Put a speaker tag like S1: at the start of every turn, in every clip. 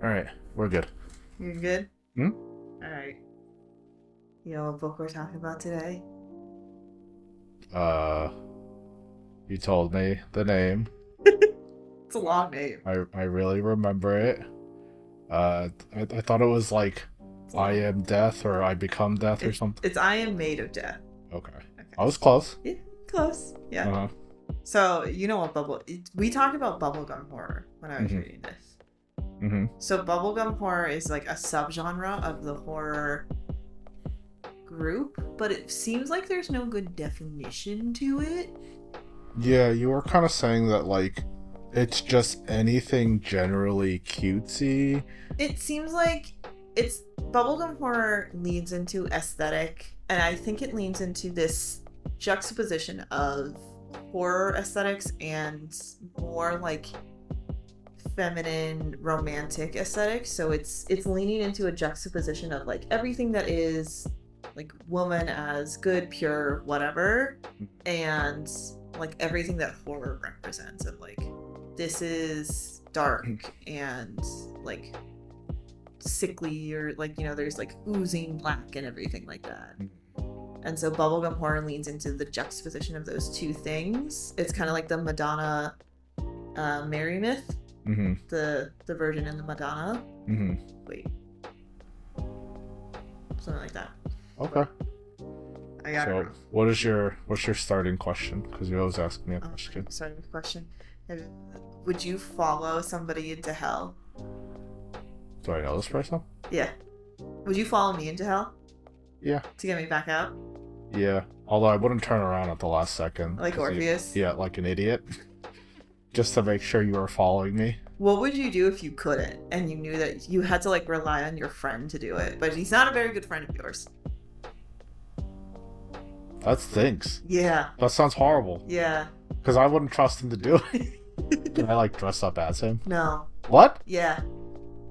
S1: All right, we're good.
S2: You're good?
S1: Hmm?
S2: Alright. You know what book we're talking about today?
S1: Uh, you told me the name.
S2: It's a long name.
S1: I really remember it. I thought it was like I am death or I become death or something.
S2: It's I Am Made of Death.
S1: Okay.
S2: Okay.
S1: I was close.
S2: Yeah, close. Yeah.
S1: Uh-huh.
S2: So, you know what we talked about bubblegum horror when I was
S1: Mhm.
S2: reading this.
S1: Mm-hmm.
S2: So, bubblegum horror is like a subgenre of the horror group, but it seems like there's no good definition to it.
S1: Yeah, you were kind of saying that like it's just anything generally cutesy.
S2: It seems like it's bubblegum horror leads into aesthetic, and I think it leans into this juxtaposition of horror aesthetics and more like feminine romantic aesthetics. So it's leaning into a juxtaposition of like everything that is like woman as good, pure, whatever, and like everything that horror represents of like this is dark and like sickly, or like, you know, there's like oozing black and everything like that. And so bubblegum horror leans into the juxtaposition of those two things. It's kind of like the Madonna Mary myth,
S1: Mm-hmm.
S2: the version in the Madonna.
S1: Mm-hmm.
S2: Wait, something like that.
S1: Okay.
S2: I got it
S1: So,
S2: wrong.
S1: what's your starting question? Because you always ask me a question.
S2: Sorry, question. Would you follow somebody into hell?
S1: Do I know this person?
S2: Yeah. Would you follow me into hell
S1: Yeah.
S2: to get me back out?
S1: Yeah. Although I wouldn't turn around at the last second.
S2: Like
S1: 'cause
S2: Orpheus?
S1: yeah, like an idiot. Just to make sure you were following me.
S2: What would you do if you couldn't and you knew that you had to like rely on your friend to do it, but he's not a very good friend of yours?
S1: That stinks.
S2: Yeah.
S1: That sounds horrible.
S2: Yeah.
S1: Because I wouldn't trust him to do it. Can I like dress up as him?
S2: No.
S1: What?
S2: Yeah.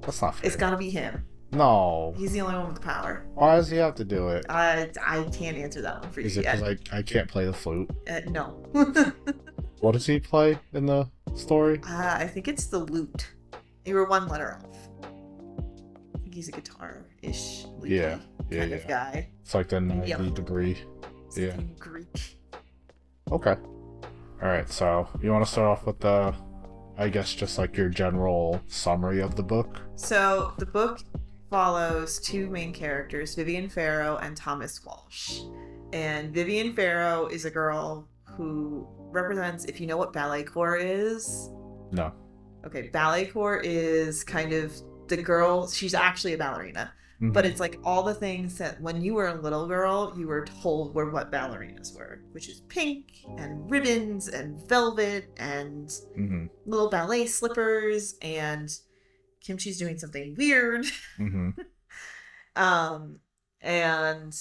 S1: That's not fair.
S2: It's gotta be him.
S1: No.
S2: He's the only one with the power.
S1: Why does he have to do it?
S2: I can't answer that one for you
S1: Is it
S2: yet.
S1: because I can't play the flute?
S2: No.
S1: What does he play in the story?
S2: I think it's the lute. You were one letter off. I think he's a guitar-ish,
S1: Yeah,
S2: kind of guy.
S1: It's like the 90
S2: Yellow.
S1: degree. Yeah.
S2: Something Greek.
S1: Okay. Alright, so you want to start off with I guess just like your general summary of the book?
S2: So the book follows two main characters, Vivian Farrow and Thomas Walsh. And Vivian Farrow is a girl who represents, if you know what ballet corps is.
S1: No.
S2: Okay, ballet corps is kind of the girl, she's actually a ballerina.
S1: Mhm.
S2: But it's like all the things that when you were a little girl, you were told were what ballerinas were, which is pink and ribbons and velvet and
S1: Mhm.
S2: little ballet slippers, and Kimchi's doing something weird.
S1: Mhm.
S2: And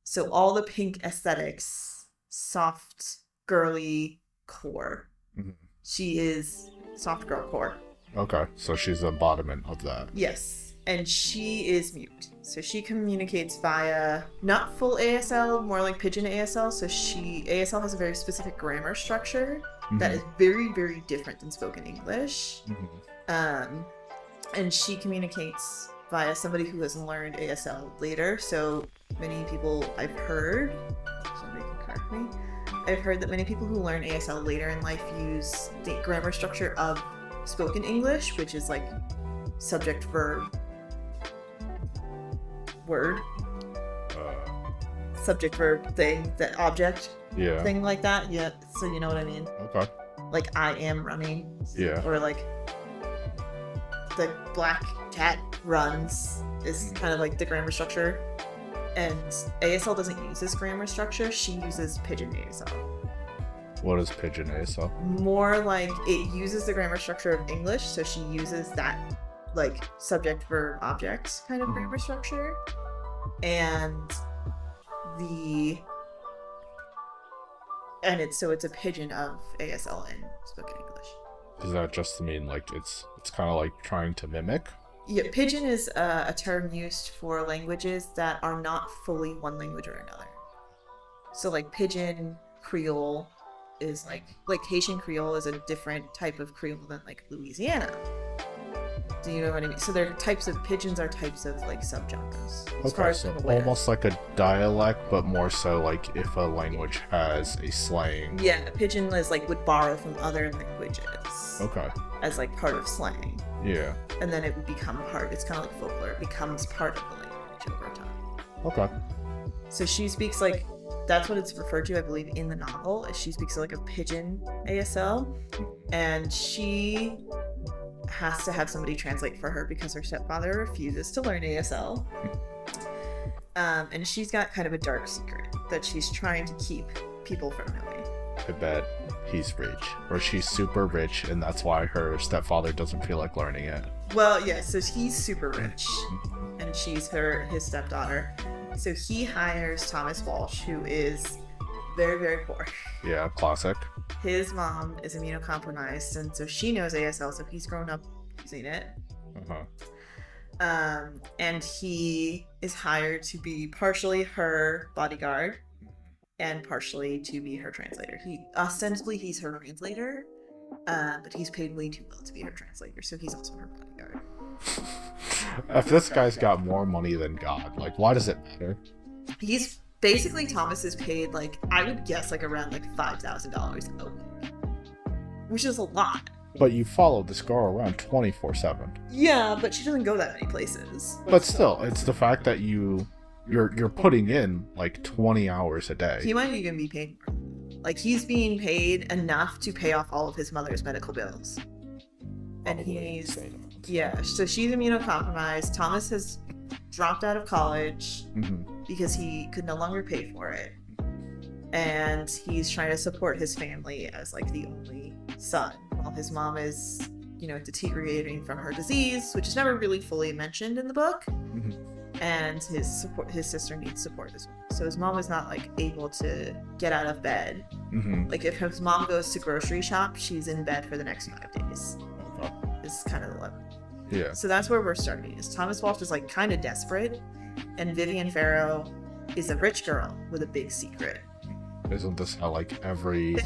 S2: so all the pink aesthetics, soft, girly core.
S1: Mhm.
S2: She is soft girl core.
S1: Okay, so she's the embodiment of that.
S2: Yes. And she is mute. So she communicates via not full ASL, more like pigeon ASL. So ASL has a very specific grammar structure that is very, very different than spoken English.
S1: Mhm.
S2: And she communicates via somebody who has learned ASL later. So many people I've heard, somebody can correct me, I've heard that many people who learn ASL later in life use the grammar structure of spoken English, which is like subject, verb, word, subject, verb, thing, that object,
S1: Yeah.
S2: thing like that. Yeah, so you know what I mean?
S1: Okay.
S2: Like, I am running.
S1: Yeah.
S2: Or like, the black cat runs is kind of like the grammar structure. And ASL doesn't use this grammar structure. She uses pigeon ASL.
S1: What is pigeon ASL?
S2: More like it uses the grammar structure of English, so she uses that like subject, verb, object kind of grammar structure. And it's a pigeon of ASL in spoken English.
S1: Is that just to mean like it's kind of like trying to mimic?
S2: Yeah, pigeon is a term used for languages that are not fully one language or another. So like pigeon Creole is like Haitian Creole is a different type of Creole than like Louisiana. Do you know what I mean? So they're types of pigeons are types of like subgenres. As far
S1: Okay,
S2: as
S1: so
S2: I'm aware.
S1: almost like a dialect, but more so like if a language has a slang.
S2: Yeah, pigeon is like would borrow from other languages
S1: Okay.
S2: as like part of slang,
S1: Yeah.
S2: and then it would become part. It's kind of like folklore. It becomes part of the language over time.
S1: Okay.
S2: So she speaks like that's what it's referred to, I believe, in the novel. Is she speaks like a pigeon ASL, and she has to have somebody translate for her because her stepfather refuses to learn ASL. And she's got kind of a dark secret that she's trying to keep people from knowing.
S1: I bet he's rich, or she's super rich, and that's why her stepfather doesn't feel like learning it.
S2: Well, yeah, so he's super rich, and she's his stepdaughter. So he hires Thomas Walsh, who is very, very poor.
S1: Yeah, classic.
S2: His mom is immunocompromised, and so she knows ASL, so he's grown up using it. And he is hired to be partially her bodyguard and partially to be her translator. Ostensibly he's her translator, but he's paid way too well to be her translator, so he's also her bodyguard.
S1: If this guy's got more money than God, like, why does it matter?
S2: He's basically, Thomas is paid like, I would guess like around like $5,000 a week, which is a lot.
S1: But you follow this girl around 24/7.
S2: Yeah, but she doesn't go that many places.
S1: But still, it's the fact that you're putting in like 20 hours a day.
S2: He might even be paid more. Like, he's being paid enough to pay off all of his mother's medical bills. And he's, yeah, so she's immunocompromised. Thomas has dropped out of college because he could no longer pay for it. And he's trying to support his family as like the only son, while his mom is, deteriorating from her disease, which is never really fully mentioned in the book. And his sister needs support as well. So his mom is not like able to get out of bed. Like, if his mom goes to grocery shop, she's in bed for the next 5 days.
S1: Okay.
S2: Is kind of the level.
S1: Yeah.
S2: So that's where we're starting. Is Thomas Walsh is like kind of desperate, and Vivian Farrow is a rich girl with a big secret.
S1: Isn't this how like every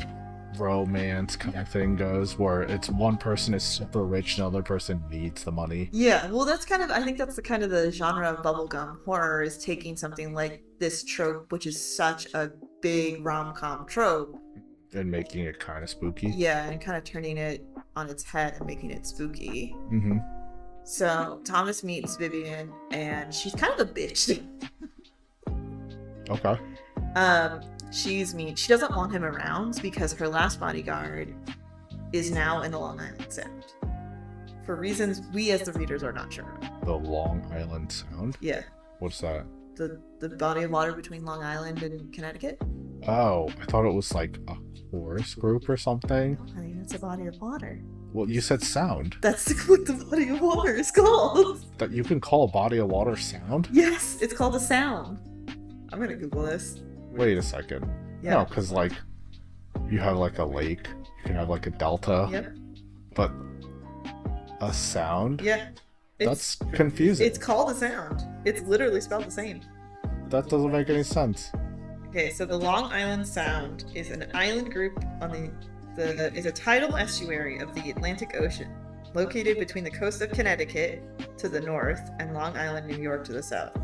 S1: romance kind of thing goes, where it's one person is super rich and the other person needs the money?
S2: Yeah, well, that's kind of, I think that's the kind of the genre of bubblegum horror, is taking something like this trope, which is such a big rom-com trope,
S1: And making it kind of spooky.
S2: yeah, and kind of turning it on its head and making it spooky. So Thomas meets Vivian, and she's kind of a bitch.
S1: Okay.
S2: She's mean. She doesn't want him around because her last bodyguard is now in the Long Island Sound, for reasons we as the readers are not sure.
S1: The Long Island Sound?
S2: Yeah,
S1: What's that?
S2: the body of water between Long Island and Connecticut.
S1: Oh, I thought it was like a chorus group or something.
S2: I mean, it's a body of water.
S1: Well, you said sound.
S2: That's what the body of water is called.
S1: That you can call a body of water sound?
S2: Yes, it's called a sound. I'm gonna Google this.
S1: Wait a second.
S2: Yeah.
S1: No, because like you have like a lake, you can have like a delta,
S2: Yep.
S1: but a sound?
S2: Yeah.
S1: That's confusing.
S2: It's called a sound. It's literally spelled the same.
S1: That doesn't make any sense.
S2: Okay, so the Long Island Sound is an island group on is a tidal estuary of the Atlantic Ocean, located between the coast of Connecticut to the north and Long Island, New York to the south.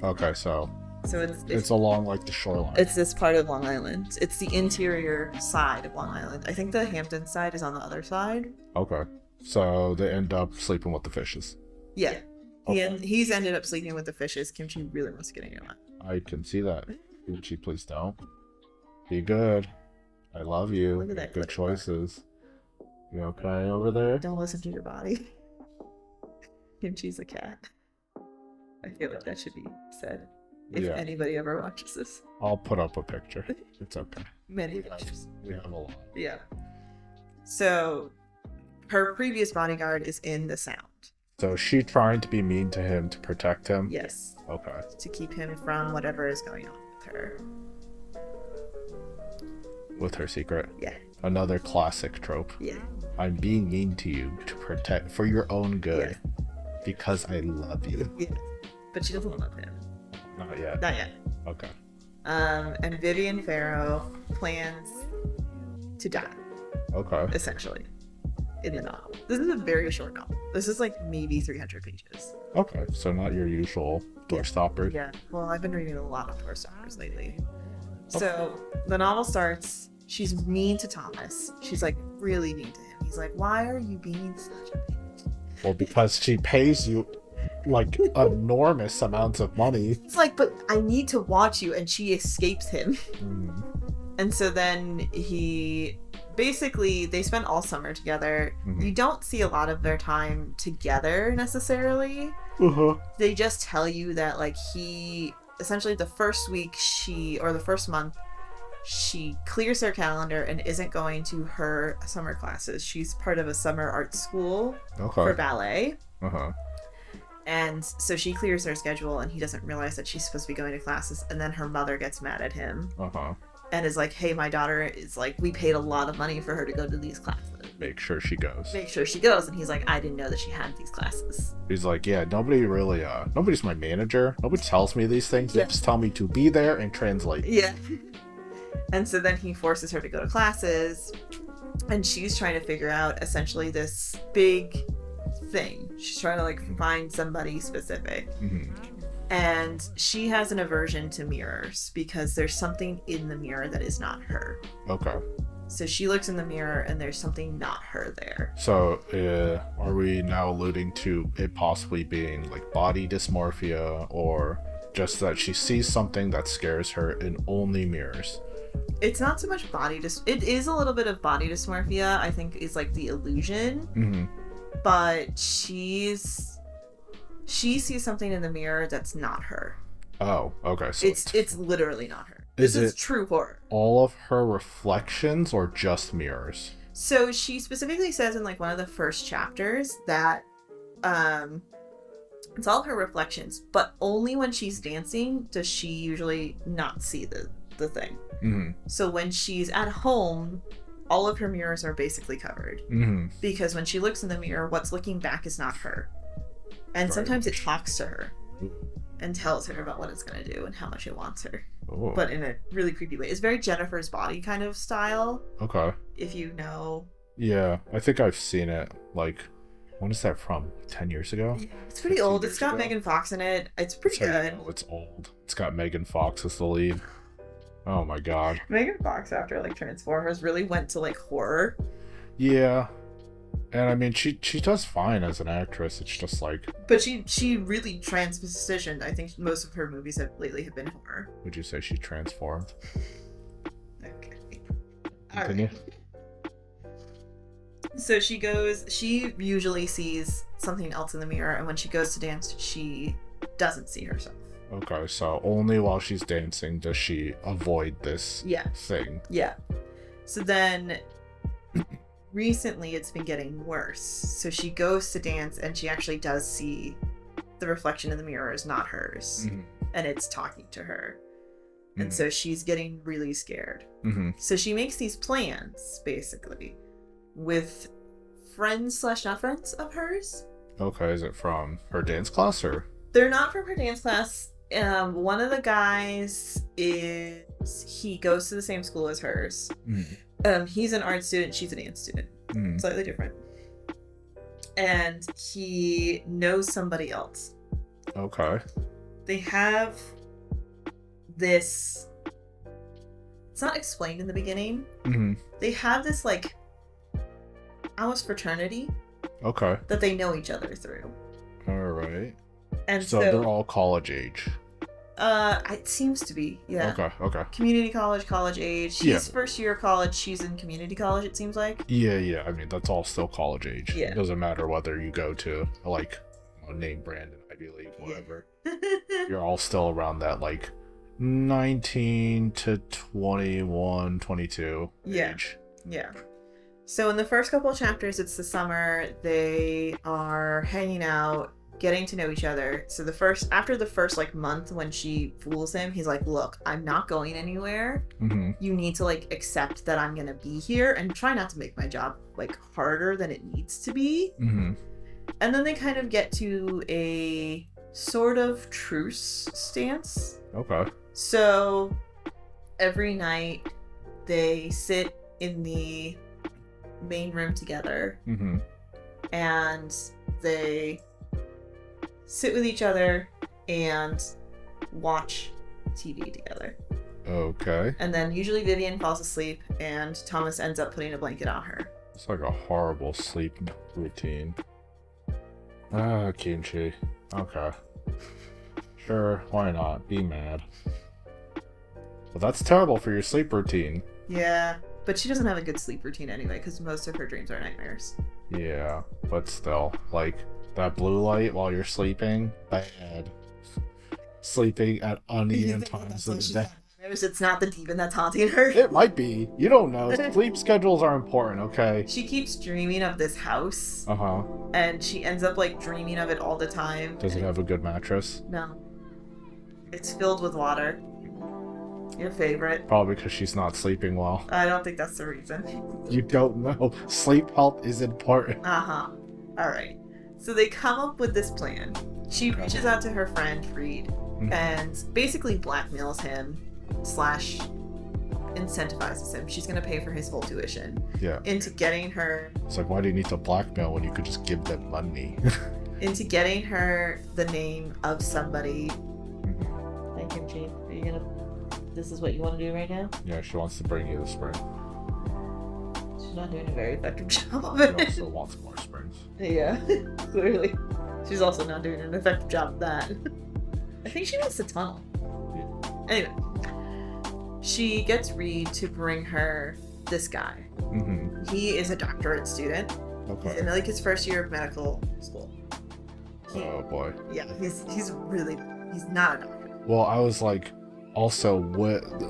S1: Okay, so
S2: So
S1: it's along like the shoreline.
S2: it's this part of Long Island. It's the interior side of Long Island. I think the Hampton side is on the other side.
S1: Okay. So they end up sleeping with the fishes.
S2: Yeah.
S1: Okay.
S2: He's ended up sleeping with the fishes. Kimchi really wants to get into it.
S1: I can see that. Gucci, please don't. Be good. I love you.
S2: Look at that
S1: Good
S2: clip.
S1: choices. You okay over there?
S2: Don't listen to your body. Kimchi's a cat. I feel like that should be said. If
S1: Yeah.
S2: anybody ever watches this.
S1: I'll put up a picture. It's okay.
S2: Many pictures.
S1: We have a lot.
S2: Yeah. So her previous bodyguard is in the Sound.
S1: So is she trying to be mean to him to protect him?
S2: Yes.
S1: Okay.
S2: To keep him from whatever is going on with her.
S1: With her secret.
S2: Yeah.
S1: Another classic trope.
S2: Yeah.
S1: I'm being mean to you to protect for your own good. Because I love you.
S2: Yeah. But she doesn't love him.
S1: Not yet.
S2: Not yet.
S1: Okay.
S2: And Vivian Farrow plans to die,
S1: Okay.
S2: essentially. in the novel. This is a very short novel. This is like maybe 300 pages.
S1: Okay, so not your usual doorstopper.
S2: Yeah. Well, I've been reading a lot of doorstoppers lately. So the novel starts. She's mean to Thomas. She's like really mean to him. He's like, "Why are you being such a bitch?"
S1: Well, because she pays you like enormous amounts of money.
S2: It's like, but I need to watch you, and she escapes him.
S1: Mm.
S2: And so then they spend all summer together.
S1: Mhm.
S2: You don't see a lot of their time together necessarily. They just tell you that like he essentially the first month she clears her calendar and isn't going to her summer classes. She's part of a summer art school for ballet. And so she clears her schedule and he doesn't realize that she's supposed to be going to classes, and then her mother gets mad at him and is like, "Hey, my daughter is like, we paid a lot of money for her to go to these classes.
S1: Make sure she goes.
S2: And he's like, "I didn't know that she had these classes."
S1: He's like, yeah, nobody's my manager. Nobody tells me these things. They
S2: Yeah.
S1: just tell me to be there and translate.
S2: Yeah. And so then he forces her to go to classes, and she's trying to figure out essentially this big thing. She's trying to like find somebody specific.
S1: Mhm.
S2: And she has an aversion to mirrors because there's something in the mirror that is not her.
S1: Okay.
S2: So she looks in the mirror and there's something not her there.
S1: So, are we now alluding to it possibly being like body dysmorphia, or just that she sees something that scares her in only mirrors?
S2: It's not so much it is a little bit of body dysmorphia, I think, is like the illusion.
S1: Mm-hmm.
S2: But she sees something in the mirror that's not her.
S1: Oh, okay. So
S2: It's literally not her.
S1: Is
S2: This is
S1: it
S2: true horror.
S1: all of her reflections or just mirrors?
S2: So she specifically says in like one of the first chapters that it's all of her reflections, but only when she's dancing does she usually not see the thing.
S1: Mm-hmm.
S2: So when she's at home, all of her mirrors are basically covered.
S1: Mm-hmm.
S2: Because when she looks in the mirror, what's looking back is not her. And
S1: Very
S2: sometimes it
S1: much.
S2: talks to her and tells her about what it's going to do and how much it wants her.
S1: Oh.
S2: But in a really creepy way. It's very Jennifer's Body kind of style,
S1: Okay.
S2: if you know.
S1: Yeah, I think I've seen it. Like, when is that from? 10 years ago?
S2: It's pretty
S1: 15
S2: old.
S1: years
S2: It's got
S1: ago?
S2: Megan Fox in it. It's pretty
S1: That's how you
S2: good.
S1: know it's old. It's got Megan Fox as the lead. Oh my god.
S2: Megan Fox, after like Transformers, really went to like horror.
S1: Yeah. And I mean, she does fine as an actress. It's just like,
S2: But she really transitioned. I think most of her movies lately have been horror.
S1: would you say she transformed?
S2: Okay.
S1: Continue.
S2: So she usually sees something else in the mirror, and when she goes to dance, she doesn't see herself.
S1: Okay, so only while she's dancing does she avoid this
S2: Yeah.
S1: thing.
S2: Yeah. So then recently it's been getting worse. So she goes to dance and she actually does see the reflection in the mirror is not hers.
S1: Mhm.
S2: And it's talking to her. And
S1: Mhm.
S2: so she's getting really scared.
S1: Mm-hmm.
S2: So she makes these plans, basically, with friends / not friends of hers.
S1: Okay, is it from her dance class or?
S2: They're not from her dance class. One of the guys he goes to the same school as hers.
S1: Mhm.
S2: He's an art student, she's a dance student.
S1: Mhm.
S2: Slightly different. And he knows somebody else.
S1: Okay.
S2: They have this, it's not explained in the beginning.
S1: Mm-hmm.
S2: They have this like almost fraternity
S1: Okay.
S2: that they know each other through.
S1: All right.
S2: And
S1: So they're all college age.
S2: it seems to be, yeah.
S1: Okay.
S2: Community college age.
S1: Yeah.
S2: He's first year college, she's in community college, it seems like.
S1: Yeah. I mean, that's all still college age.
S2: Yeah.
S1: It doesn't matter whether you go to like a name brand in Ivy League, whatever. You're all still around that like 19 to 21, 22
S2: Yeah.
S1: age.
S2: Yeah. So in the first couple of chapters, it's the summer. They are hanging out, getting to know each other. So after the first like month when she fools him, he's like, "Look, I'm not going anywhere.
S1: Mm-hmm.
S2: You need to like accept that I'm gonna be here and try not to make my job like harder than it needs to be."
S1: Mm-hmm.
S2: And then they kind of get to a sort of truce stance.
S1: Okay.
S2: So every night they sit in the main room together,
S1: Mm-hmm.
S2: and they sit with each other and watch TV together.
S1: Okay.
S2: And then usually Vivian falls asleep and Thomas ends up putting a blanket on her.
S1: It's like a horrible sleep routine. Kimchi. Okay. Sure, why not? Be mad. But that's terrible for your sleep routine.
S2: Yeah, but she doesn't have a good sleep routine anyway because most of her dreams are nightmares.
S1: Yeah, but still, like, that blue light while you're sleeping, bad. Sleeping at uneven times of the day.
S2: It's not the demon that's haunting her.
S1: It might be. You don't know. Sleep schedules are important, okay?
S2: She keeps dreaming of this house,
S1: Uh-huh.
S2: and she ends up, like, dreaming of it all the time.
S1: Does it have a good mattress?
S2: No. It's filled with water. Your favorite.
S1: Probably because she's not sleeping well.
S2: I don't think that's the reason.
S1: You don't know. Sleep health is important.
S2: Uh-huh. Alright. So they come up with this plan. She reaches out to her friend, Reed, and basically blackmails him / incentivizes him. She's gonna pay for his full tuition.
S1: Yeah.
S2: Into getting her...
S1: It's like, why do you need to blackmail when you could just give them money?
S2: into getting her the name of somebody... Hi, Kimchi. Are you gonna... This is what you want to do right now?
S1: Yeah, she wants to bring you the spring.
S2: She's not doing a very effective job of
S1: She
S2: it.
S1: also wants more springs.
S2: Yeah, clearly. She's also not doing an effective job of that. I think she wants to tunnel. Anyway, she gets Reed to bring her this guy.
S1: Mm-hmm.
S2: He is a doctorate student. He's
S1: Okay.
S2: in like his first year of medical school.
S1: Oh boy.
S2: Yeah, he's not a doctor.
S1: Well, I was like, also,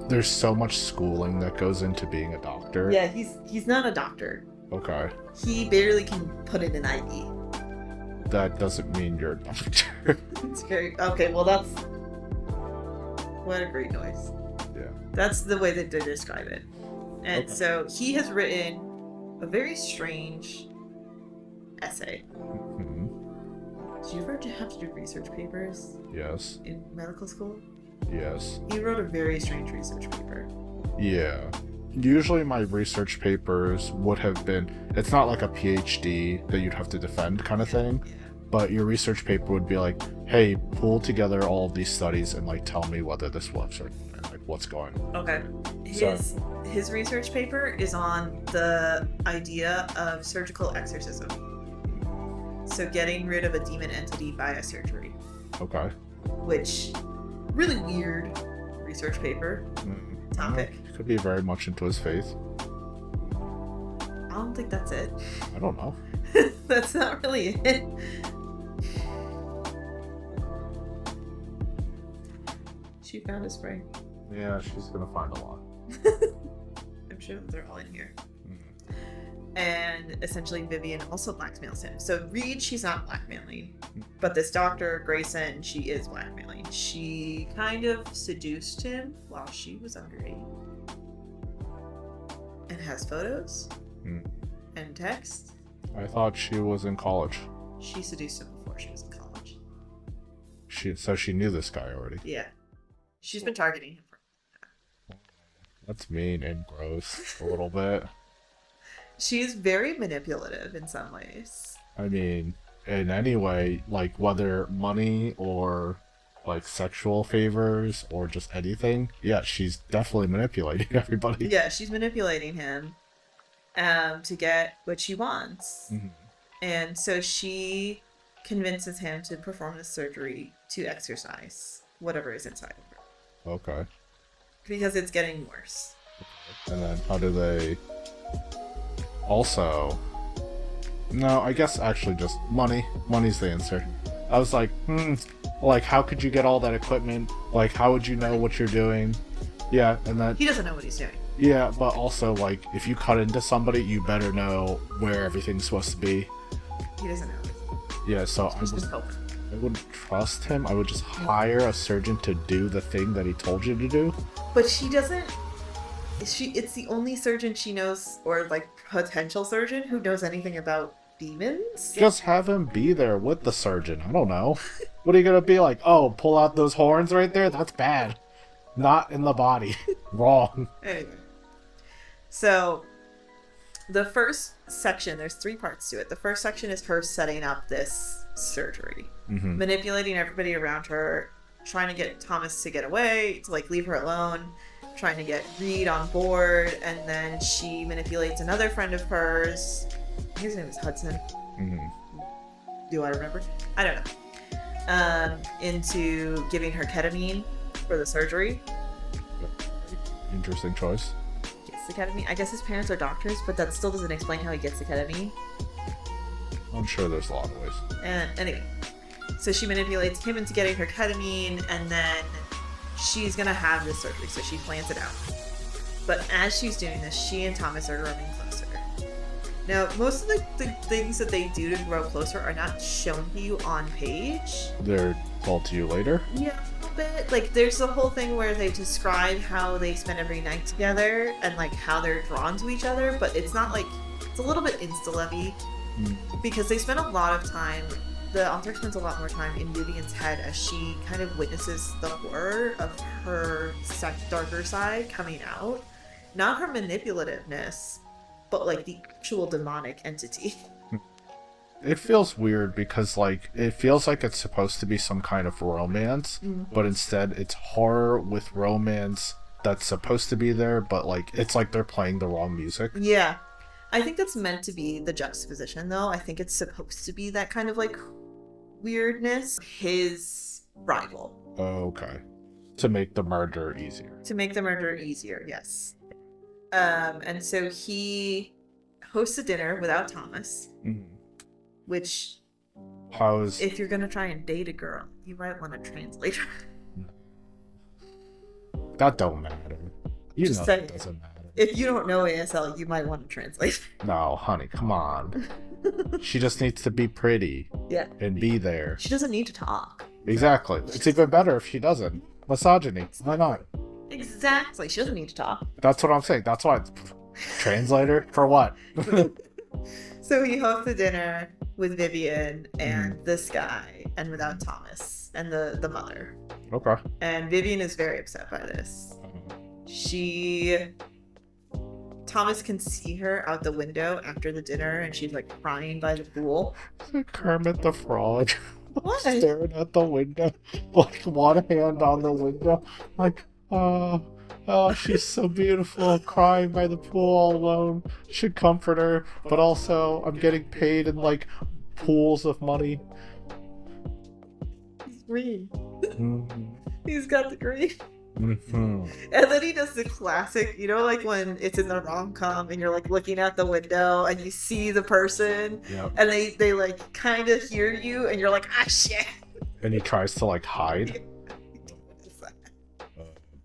S1: there's so much schooling that goes into being a doctor.
S2: Yeah, he's not a doctor.
S1: Okay.
S2: He barely can put in an IV.
S1: That doesn't mean you're a doctor.
S2: It's very okay. Well, that's what a great noise.
S1: Yeah.
S2: That's the way that they describe it. And
S1: Okay.
S2: so he has written a very strange essay.
S1: Hmm.
S2: Did you ever have to do research papers
S1: Yes.
S2: in medical school?
S1: Yes.
S2: He wrote a very strange research paper.
S1: Yeah. Usually my research papers would have been, it's not like a PhD that you'd have to defend kind of thing,
S2: Yeah.
S1: but your research paper would be like, hey, pull together all of these studies and like tell me whether this works or like what's going on.
S2: Okay. His research paper is on the idea of surgical exorcism. So getting rid of a demon entity via surgery,
S1: Okay.
S2: which really weird research paper topic.
S1: Could be very much into his faith.
S2: I don't think that's it.
S1: I don't know.
S2: That's not really it. She found a spring.
S1: Yeah, she's gonna find a lot.
S2: I'm sure they're all in here.
S1: Mhm.
S2: And essentially Vivian also blackmails him. So Reed, she's not blackmailing. But this doctor, Grayson, she is blackmailing. She kind of seduced him while she was underage. And has photos.
S1: Hmm.
S2: And text.
S1: I thought she was in college.
S2: She seduced him before she was in college.
S1: So she knew this guy already.
S2: Yeah. She's been targeting him for...
S1: That's mean and gross a little bit.
S2: She's very manipulative in some ways.
S1: I mean, in any way, like whether money or like sexual favors or just anything, yeah, she's definitely manipulating everybody.
S2: Yeah, she's manipulating him to get what she wants.
S1: Mhm.
S2: And so she convinces him to perform the surgery to exercise whatever is inside of her.
S1: Okay.
S2: Because it's getting worse.
S1: And then how do they also... No, I guess actually just money. Money's the answer. I was like, like how could you get all that equipment? Like how would you know what you're doing? Yeah, and that...
S2: He doesn't know what he's doing.
S1: Yeah, but also, like, if you cut into somebody, you better know where everything's supposed to be.
S2: He doesn't know.
S1: Yeah, so
S2: He's just hope.
S1: I wouldn't trust him. I would just hire a surgeon to do the thing that he told you to do.
S2: But she doesn't... It's the only surgeon she knows, or like potential surgeon, who knows anything about demons.
S1: Just have him be there with the surgeon. I don't know. What are you gonna be like? Oh, pull out those horns right there? That's bad. Not in the body. Wrong.
S2: Anyway. So, the first section, there's 3 parts to it. The first section is her setting up this surgery, manipulating everybody around her, trying to get Thomas to get away, to like leave her alone, trying to get Reed on board, and then she manipulates another friend of hers. His name is Hudson. Do I remember? I don't know. Into giving her ketamine for the surgery.
S1: Interesting choice.
S2: Gets the ketamine. I guess his parents are doctors, but that still doesn't explain how he gets the ketamine.
S1: I'm sure there's a lot of ways.
S2: And anyway, so she manipulates him into getting her ketamine, and then she's gonna have this surgery, so she plans it out. But as she's doing this, she and Thomas are growing closer. Now, most of the things that they do to grow closer are not shown to you on page.
S1: They're told to you later?
S2: Yeah, a little bit. Like, there's the whole thing where they describe how they spend every night together and, like, how they're drawn to each other, but it's not, like, it's a little bit insta-levy because they spend a lot of time, the author spends a lot more time in Vivian's head as she kind of witnesses the horror of her darker side coming out. Not her manipulativeness, but like the actual demonic entity.
S1: It feels weird because like it feels like it's supposed to be some kind of romance, but instead it's horror with romance that's supposed to be there, but like it's like they're playing the wrong music.
S2: Yeah. I think that's meant to be the juxtaposition though. I think it's supposed to be that kind of like weirdness. His rival.
S1: Okay. To make the murder easier.
S2: To make the murder easier, yes. And so he hosts a dinner without Thomas, which, if you're gonna try and date a girl, you might want to translate her.
S1: That don't matter. You
S2: Just
S1: know
S2: saying,
S1: that doesn't matter.
S2: If you don't know ASL, you might want to translate.
S1: No, honey, come on. She just needs to be pretty.
S2: Yeah.
S1: And be there.
S2: She doesn't need to talk.
S1: Exactly. It's even better if she doesn't. Misogyny. Why not?
S2: Exactly. She doesn't need to talk.
S1: That's what I'm saying. That's why. Translator? For what?
S2: So he hosts a dinner with Vivian and this guy, and without Thomas and the mother.
S1: Okay.
S2: And Vivian is very upset by this. Thomas can see her out the window after the dinner, and she's like crying by the pool.
S1: Kermit the Frog.
S2: What?
S1: Staring at the window, like one hand on the window, like, oh, she's so beautiful, crying by the pool all alone. Should comfort her, but also I'm getting paid in like pools of money.
S2: He's green. He's got the green. And then he does the classic, you know, like when it's in the rom-com and you're like looking out the window and you see the person, and they like kind of hear you and you're like, ah, shit.
S1: And he tries to like hide.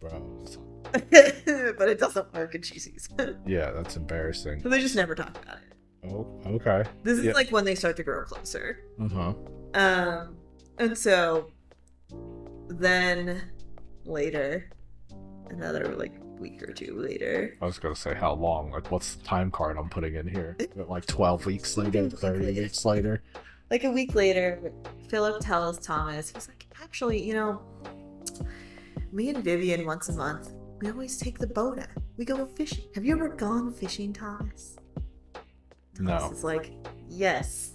S1: Bro.
S2: But it doesn't work and she sees it.
S1: Yeah, that's embarrassing.
S2: So they just never talk about it.
S1: Oh, okay.
S2: This is like when they start to grow closer. And so then later, another like week or two later.
S1: I was gonna say how long, like what's the time card I'm putting in here? Like 12 weeks later, 30 weeks later.
S2: Like a week later, Philip tells Thomas, he's like, actually, you know, me and Vivian once a month, we always take the boat out. We go fishing. Have you ever gone fishing, Thomas? Thomas is like, yes.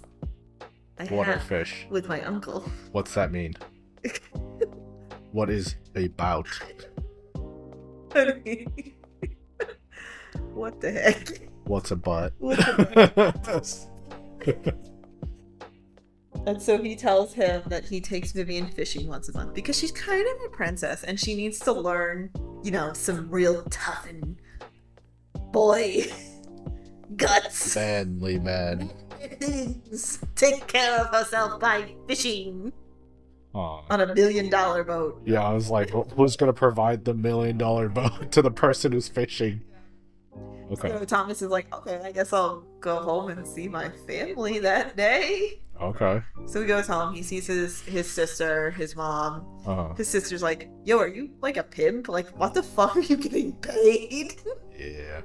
S2: I have
S1: fish?
S2: With my uncle.
S1: What's that mean? What is a bout?
S2: What the heck?
S1: What's a butt?
S2: And so he tells him that he takes Vivian fishing once a month because she's kind of a princess and she needs to learn, you know, some real tough and boy guts.
S1: Manly man.
S2: Take care of herself by fishing.
S1: Aww.
S2: On $1 million boat.
S1: Yeah, I was like, who's gonna provide the $1 million boat to the person who's fishing? Okay.
S2: So Thomas is like, okay, I guess I'll go home and see my family that day.
S1: Okay.
S2: So he goes home. He sees his sister, his mom.
S1: Uh-huh.
S2: His sister's like, yo, are you like a pimp? Like, what the fuck are you getting paid?
S1: Yeah.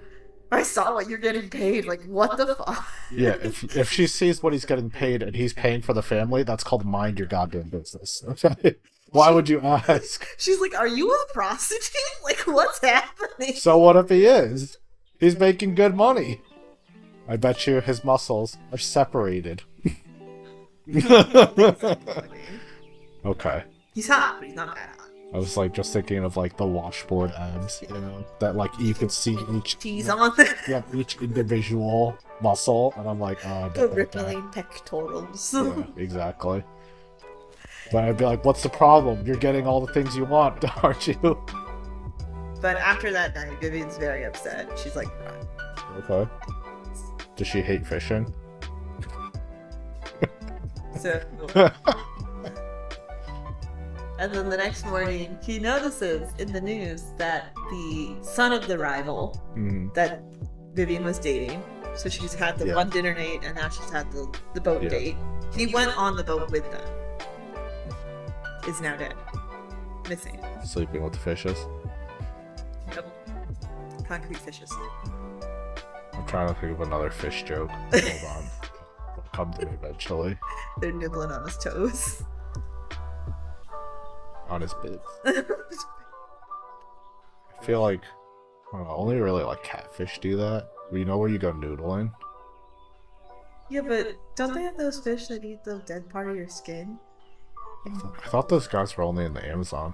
S2: I saw what you're getting paid. Like, what the fuck?
S1: Yeah, if she sees what he's getting paid and he's paying for the family, that's called mind your goddamn business. Okay? Why would you ask?
S2: She's like, are you a prostitute? Like, what's happening?
S1: So what if he is? He's making good money. I bet you his muscles are separated. Okay.
S2: He's hot, but he's not that hot.
S1: I was like just thinking of like the washboard abs, you know, that like you can see each
S2: Cheese on there.
S1: yeah, each individual muscle, and I'm like, oh,
S2: The rippling pectorals.
S1: yeah, exactly. But I'd be like, what's the problem? You're getting all the things you want, aren't you?
S2: But after that night, Vivian's very upset. She's like, run.
S1: Okay. Does she hate fishing?
S2: So, and then the next morning, he notices in the news that the son of the rival that Vivian was dating, so she's had the one dinner date and now she's had the boat date. He went on the boat with them. Is now dead. Missing.
S1: Sleeping with the fishes.
S2: Yep. Concrete fishes.
S1: I'm trying to think of another fish joke. Hold on. It'll come to me eventually.
S2: They're nibbling on his toes.
S1: On his bits. I feel like I don't know, only really like catfish do that. You know where you go noodling?
S2: Yeah, but don't they have those fish that eat the dead part of your skin?
S1: I thought those guys were only in the Amazon.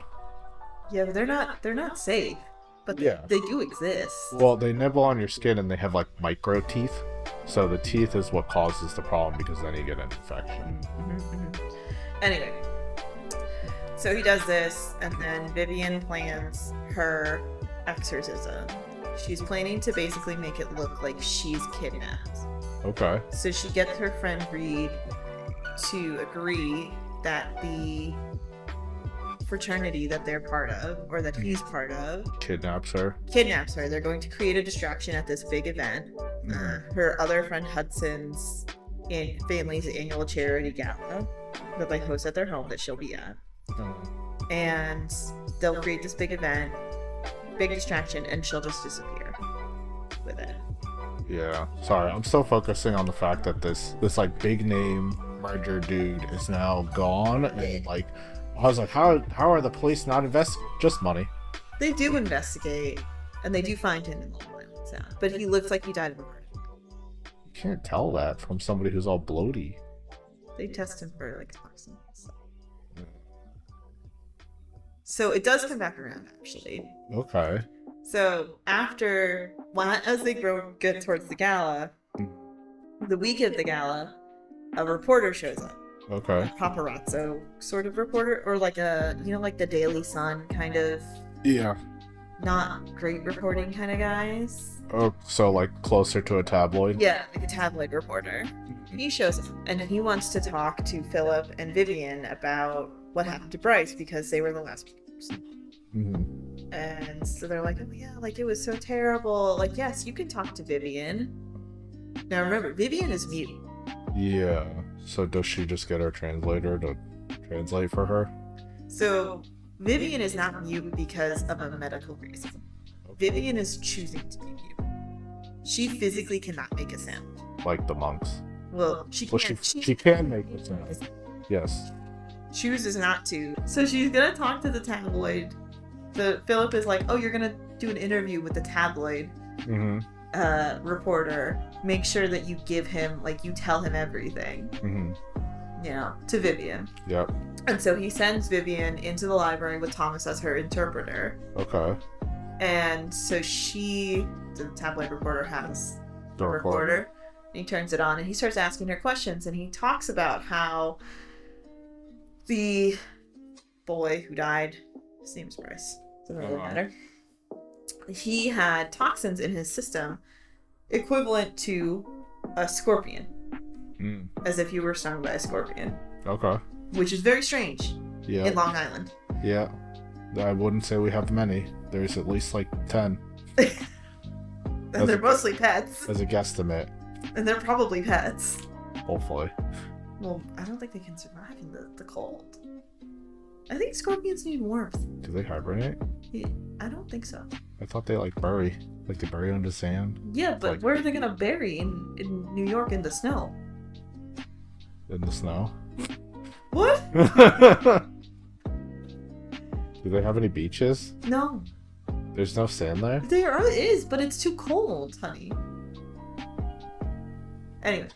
S2: Yeah, but they're not safe. But they do exist.
S1: Well, they nibble on your skin and they have like micro teeth. So the teeth is what causes the problem because then you get an infection.
S2: Anyway, so he does this, and then Vivian plans her exorcism. She's planning to basically make it look like she's kidnapped.
S1: Okay.
S2: So she gets her friend Reed to agree that the fraternity that they're part of, or that he's part of,
S1: kidnaps her.
S2: They're going to create a distraction at this big event. Her other friend Hudson's family's annual charity gala that they host at their home that she'll be at. And they'll create this big event, big distraction, and she'll just disappear with it.
S1: Yeah. Sorry, I'm still focusing on the fact that this like big name murder dude is now gone, and like I was like, how are the police not investigating? Just money.
S2: They do investigate, and they do find him in the Island Sound, but he looks like he died of a heart attack.
S1: You can't tell that from somebody who's all bloaty.
S2: They test him for like toxins. So it does come back around, actually.
S1: Okay.
S2: So as they get towards the gala, the week of the gala, a reporter shows up.
S1: Okay.
S2: A paparazzo sort of reporter, or like like the Daily Sun kind of.
S1: Yeah.
S2: Not great reporting kind of guys.
S1: Oh, so like closer to a tabloid?
S2: Yeah, like a tabloid reporter. He shows up, and he wants to talk to Philip and Vivian about what happened to Bryce because they were the last people. And so they're like, oh yeah, like it was so terrible. Like, yes, you can talk to Vivian. Now remember, Vivian is mute.
S1: Yeah. So does she just get her translator to translate for her?
S2: So Vivian is not mute because of a medical reason. Vivian is choosing to be mute. She physically cannot make a sound.
S1: Like the monks.
S2: Well, she
S1: can make a sound. Yes.
S2: Chooses not to. So she's gonna talk to the tabloid. Philip is like, oh, you're gonna do an interview with the tabloid reporter. Make sure that you give him, like, you tell him everything. To Vivian.
S1: Yep.
S2: And so he sends Vivian into the library with Thomas as her interpreter.
S1: Okay.
S2: And so the tabloid reporter has the recorder. And he turns it on and he starts asking her questions. And he talks about how the boy who died, his name's Bryce, doesn't really matter, he had toxins in his system equivalent to a scorpion. As if you were stung by a scorpion. Okay. Which is very strange in Long Island.
S1: Yeah. I wouldn't say we have many. There's at least like 10.
S2: And they're mostly pets.
S1: As a guesstimate.
S2: And they're probably pets.
S1: Hopefully.
S2: Well, I don't think they can survive in the cold. I think scorpions need warmth.
S1: Do they hibernate?
S2: I don't think so.
S1: I thought they bury. Like they bury under sand.
S2: Yeah, but where are they gonna bury in New York in the snow?
S1: In the snow?
S2: What?
S1: Do they have any beaches?
S2: No.
S1: There's no sand there?
S2: There is, but it's too cold, honey. Anyway,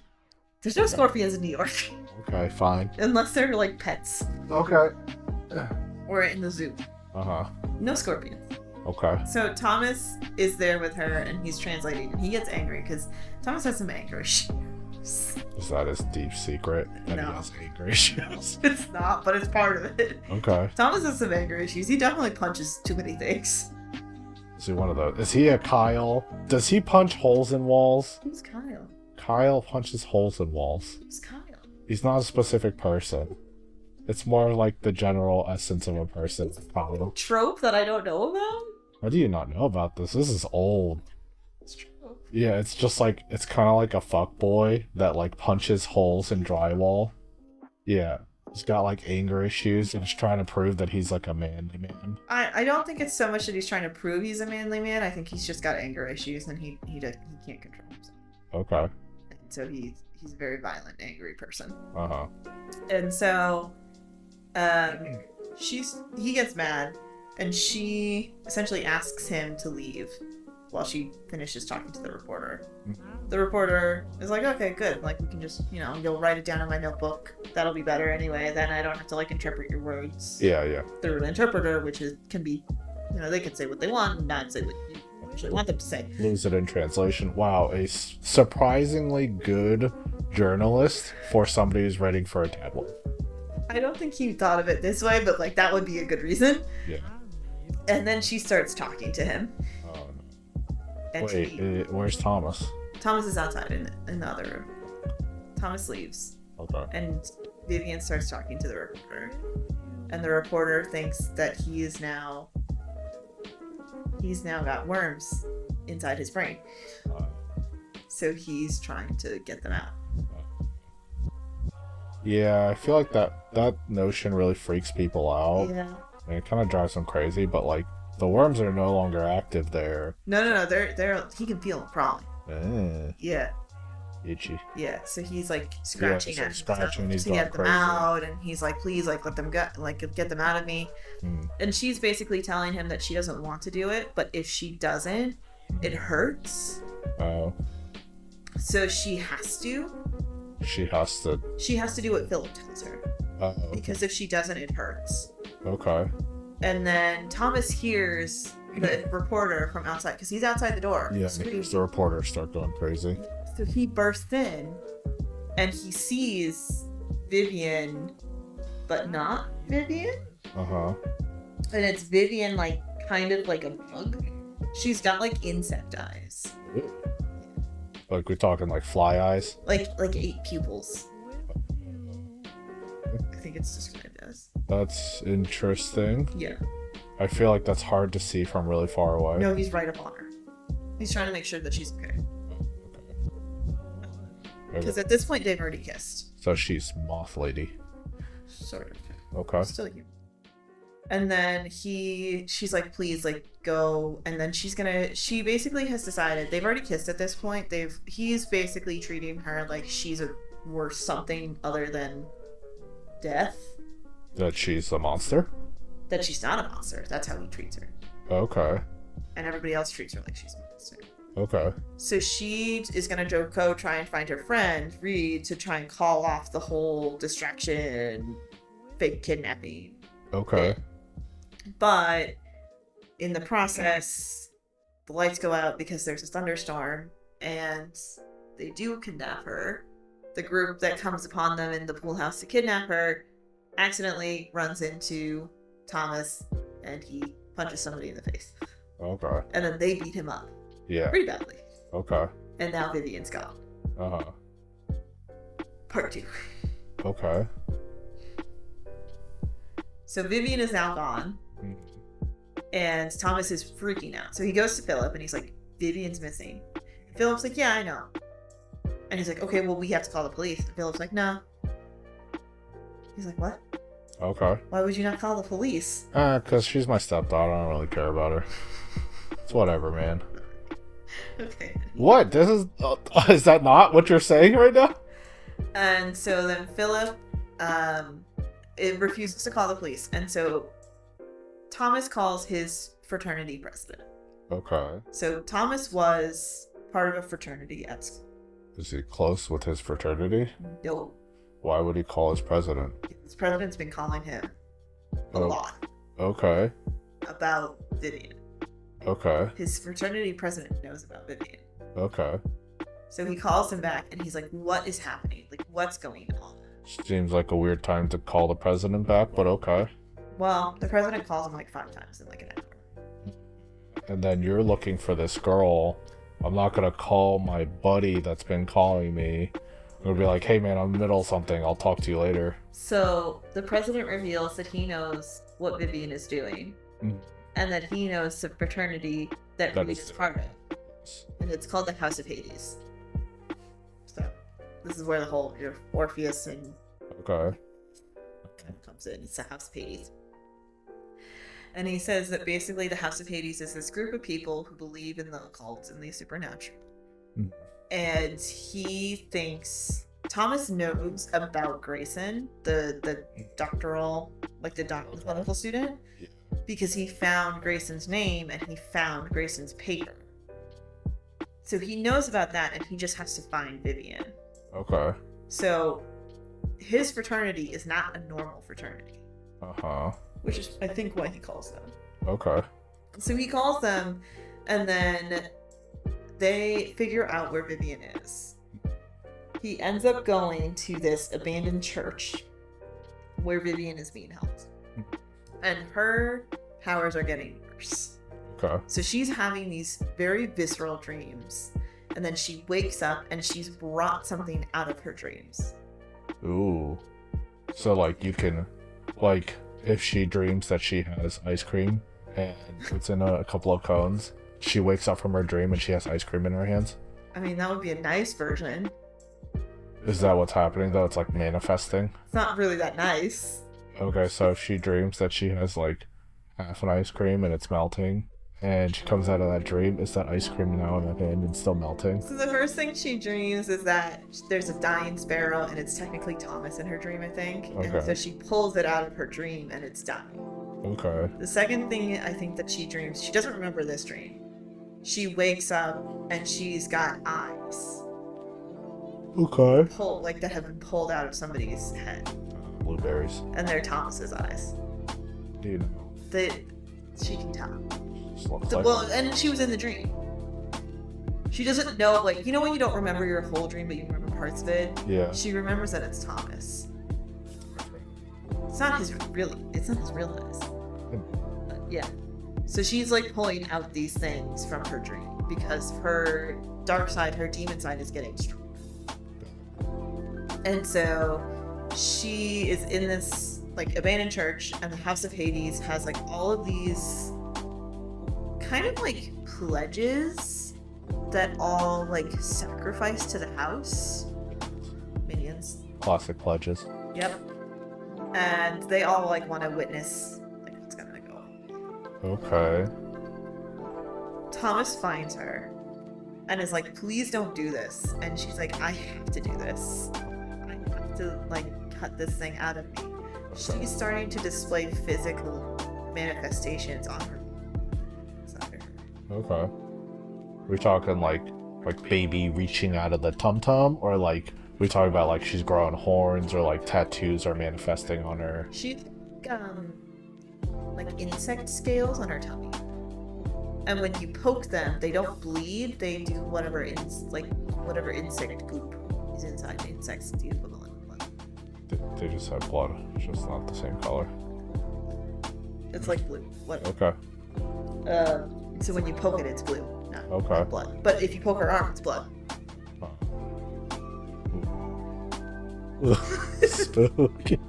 S2: there's no scorpions in New York.
S1: Okay, fine.
S2: Unless they're like pets.
S1: Okay.
S2: Or in the zoo.
S1: Uh-huh.
S2: No scorpions.
S1: Okay.
S2: So Thomas is there with her and he's translating and he gets angry because Thomas has some anger issues.
S1: Is that his deep secret? That
S2: No.
S1: he has anger issues?
S2: It's not, but it's part of it.
S1: Okay.
S2: Thomas has some anger issues. He definitely punches too many things.
S1: Is he one of those? Is he a Kyle? Does he punch holes in walls?
S2: Who's Kyle?
S1: Kyle punches holes in walls.
S2: Who's Kyle?
S1: He's not a specific person. It's more like the general essence of a person. Kyle.
S2: Trope that I don't know about?
S1: How do you not know about this? This is old.
S2: It's true.
S1: Yeah, it's just like, it's kind of like a fuckboy that like punches holes in drywall. Yeah. He's got like anger issues and he's trying to prove that he's like a manly man.
S2: I don't think it's so much that he's trying to prove he's a manly man. I think he's just got anger issues and he can't control himself.
S1: Okay.
S2: And so he's a very violent, angry person.
S1: Uh-huh.
S2: And so he gets mad and she essentially asks him to leave while she finishes talking to the reporter. The reporter is like, okay, good. Like, we can just, you'll write it down in my notebook. That'll be better anyway. Then I don't have to, like, interpret your words
S1: Yeah.
S2: through an interpreter, which can be, they can say what they want and not say what you actually want them to say.
S1: Lose it in translation. Wow, a surprisingly good journalist for somebody who's writing for a tabloid.
S2: I don't think he thought of it this way, but, like, that would be a good reason.
S1: Yeah.
S2: And then she starts talking to him. And
S1: Wait, where's Thomas?
S2: Thomas is outside in the other room. Thomas leaves.
S1: Okay.
S2: And Vivian starts talking to the reporter. And the reporter thinks that he's now got worms inside his brain. So he's trying to get them out.
S1: Yeah, I feel like that notion really freaks people out.
S2: Yeah.
S1: And it kind of drives them crazy, but like the worms are no longer active there.
S2: No. They're he can feel them crawling. Yeah.
S1: Itchy.
S2: Yeah. So he's like scratching at
S1: scratching. He's
S2: to
S1: going
S2: get them
S1: crazy.
S2: out, and he's like, please, like let them go, like get them out of me.
S1: Mm.
S2: And she's basically telling him that she doesn't want to do it, but if she doesn't, it hurts.
S1: Oh.
S2: So she has to.
S1: She has to.
S2: She has to do what Philip tells her. Because if she doesn't, it hurts.
S1: Okay.
S2: And then Thomas hears the reporter from outside, because he's outside the door.
S1: Yeah,
S2: screaming.
S1: because the reporters start going crazy.
S2: So he bursts in, and he sees Vivian, but not Vivian.
S1: Uh-huh.
S2: And it's Vivian, like, kind of like a bug. She's got, like, insect eyes.
S1: Like we're talking like fly eyes?
S2: Like 8 pupils. I think it's described as.
S1: That's interesting.
S2: Yeah.
S1: I feel like that's hard to see from really far away.
S2: No, he's right up on her. He's trying to make sure that she's okay. Because at this point, they've already kissed.
S1: So she's Moth Lady.
S2: Sort of.
S1: Okay.
S2: Still human. And then she's like, please, like, go. And then she basically has decided, they've already kissed at this point. He's basically treating her like she's worth something other than death.
S1: That she's a monster?
S2: That she's not a monster. That's how he treats her.
S1: Okay.
S2: And everybody else treats her like she's a monster.
S1: Okay.
S2: So she is going to go try and find her friend, Reed, to try and call off the whole distraction, fake kidnapping.
S1: Okay.
S2: But in the process, the lights go out because there's a thunderstorm, and they do kidnap her. The group that comes upon them in the pool house to kidnap her accidentally runs into Thomas, and he punches somebody in the face.
S1: Okay.
S2: And then they beat him up
S1: Yeah.
S2: pretty badly.
S1: Okay.
S2: And now Vivian's gone.
S1: Uh-huh.
S2: Part 2.
S1: Okay.
S2: So Vivian is now gone.
S1: Mm.
S2: And Thomas is freaking out. So he goes to Philip and he's like, Vivian's missing. Philip's like, yeah, I know. And he's like, okay, well, we have to call the police. And Philip's like, no. He's like, what?
S1: Okay.
S2: Why would you not call the police?
S1: Because she's my stepdaughter. I don't really care about her. It's whatever, man.
S2: Okay.
S1: What? This is that not what you're saying right now?
S2: And so then Philip it refuses to call the police. And so Thomas calls his fraternity president.
S1: Okay.
S2: So Thomas was part of a fraternity at school.
S1: Is he close with his fraternity?
S2: No.
S1: Why would he call his president?
S2: His president's been calling him a lot
S1: Okay.
S2: about Vivian.
S1: Okay.
S2: His fraternity president knows about Vivian.
S1: Okay.
S2: So he calls him back and he's like, what is happening? Like, what's going on?
S1: Seems like a weird time to call the president back, but okay.
S2: Well, the president calls him like 5 times in like an hour.
S1: And then you're looking for this girl. I'm not gonna call my buddy that's been calling me. I'm gonna be like, hey man, I'm in the middle of something. I'll talk to you later.
S2: So the president reveals that he knows what Vivian is doing.
S1: Mm.
S2: And that he knows the fraternity that Reed
S1: is
S2: is part of. And it's called the House of Hades. So this is where the whole Orpheus and
S1: Okay.
S2: kind of comes in. It's the House of Hades. And he says that basically the House of Hades is this group of people who believe in the occult and the supernatural.
S1: Mm.
S2: And he thinks Thomas knows about Grayson, the doctoral, like the medical student,
S1: Yeah.
S2: because he found Grayson's name and he found Grayson's paper. So he knows about that and he just has to find Vivian.
S1: Okay.
S2: So his fraternity is not a normal fraternity.
S1: Uh-huh.
S2: Which is, I think, why he calls them.
S1: Okay.
S2: So he calls them, and then they figure out where Vivian is. He ends up going to this abandoned church where Vivian is being held. And her powers are getting worse.
S1: Okay.
S2: So she's having these very visceral dreams, and then she wakes up and she's brought something out of her dreams.
S1: Ooh. So like you can, like, if she dreams that she has ice cream and it's in a couple of cones, she wakes up from her dream and she has ice cream in her hands.
S2: I mean, that would be a nice version.
S1: Is that what's happening though? It's like manifesting?
S2: It's not really that nice.
S1: Okay, so if she dreams that she has like half an ice cream and it's melting, and she comes out of that dream, is that ice cream now in her hand and still melting?
S2: So the first thing she dreams is that there's a dying sparrow, and it's technically Thomas in her dream, I think.
S1: Okay.
S2: And so she pulls it out of her dream, and it's dying.
S1: Okay.
S2: The second thing I think that she dreams, she doesn't remember this dream. She wakes up, and she's got eyes.
S1: Okay.
S2: Like that have been pulled out of somebody's head.
S1: Blueberries.
S2: And they're Thomas's eyes.
S1: Do you know?
S2: She can tell.
S1: Just looks
S2: So,
S1: like
S2: well, and she was in the dream. She doesn't know, like, you know when you don't remember your whole dream, but you remember parts of it?
S1: Yeah.
S2: She remembers that it's Thomas. It's not his real eyes. Yeah. So she's like pulling out these things from her dream because her dark side, her demon side is getting stronger. And so she is in this like abandoned church, and the House of Hades has like all of these kind of like pledges that all like sacrifice to the house. Minions.
S1: Classic pledges.
S2: Yep. And they all like want to witness like what's gonna go on.
S1: Okay.
S2: Thomas finds her and is like, please don't do this. And she's like, I have to do this. I have to like cut this thing out of me. She's starting to display physical manifestations on her side.
S1: Okay. We're talking like baby reaching out of the tum-tum, or like we talking about like she's growing horns, or like tattoos are manifesting on her?
S2: She's like insect scales on her tummy. And when you poke them, they don't bleed. They do whatever insect goop is inside the insect's the equivalent of blood.
S1: They just have blood. It's just not the same color.
S2: It's like blue. What?
S1: Okay.
S2: So when you poke it, it's blue, not
S1: Okay.
S2: blood. But if you poke her arm, it's blood.
S1: Spooky.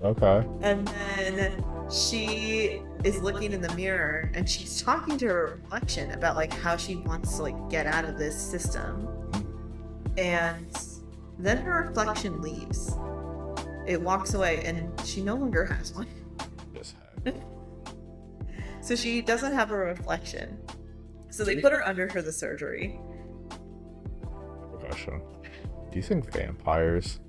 S1: Okay.
S2: And then she is looking in the mirror and she's talking to her reflection about like how she wants to like get out of this system. And then her reflection leaves. It walks away and she no longer has one.
S1: Yes.
S2: So she doesn't have a reflection. So they put her under for the surgery.
S1: Question. Do you think vampires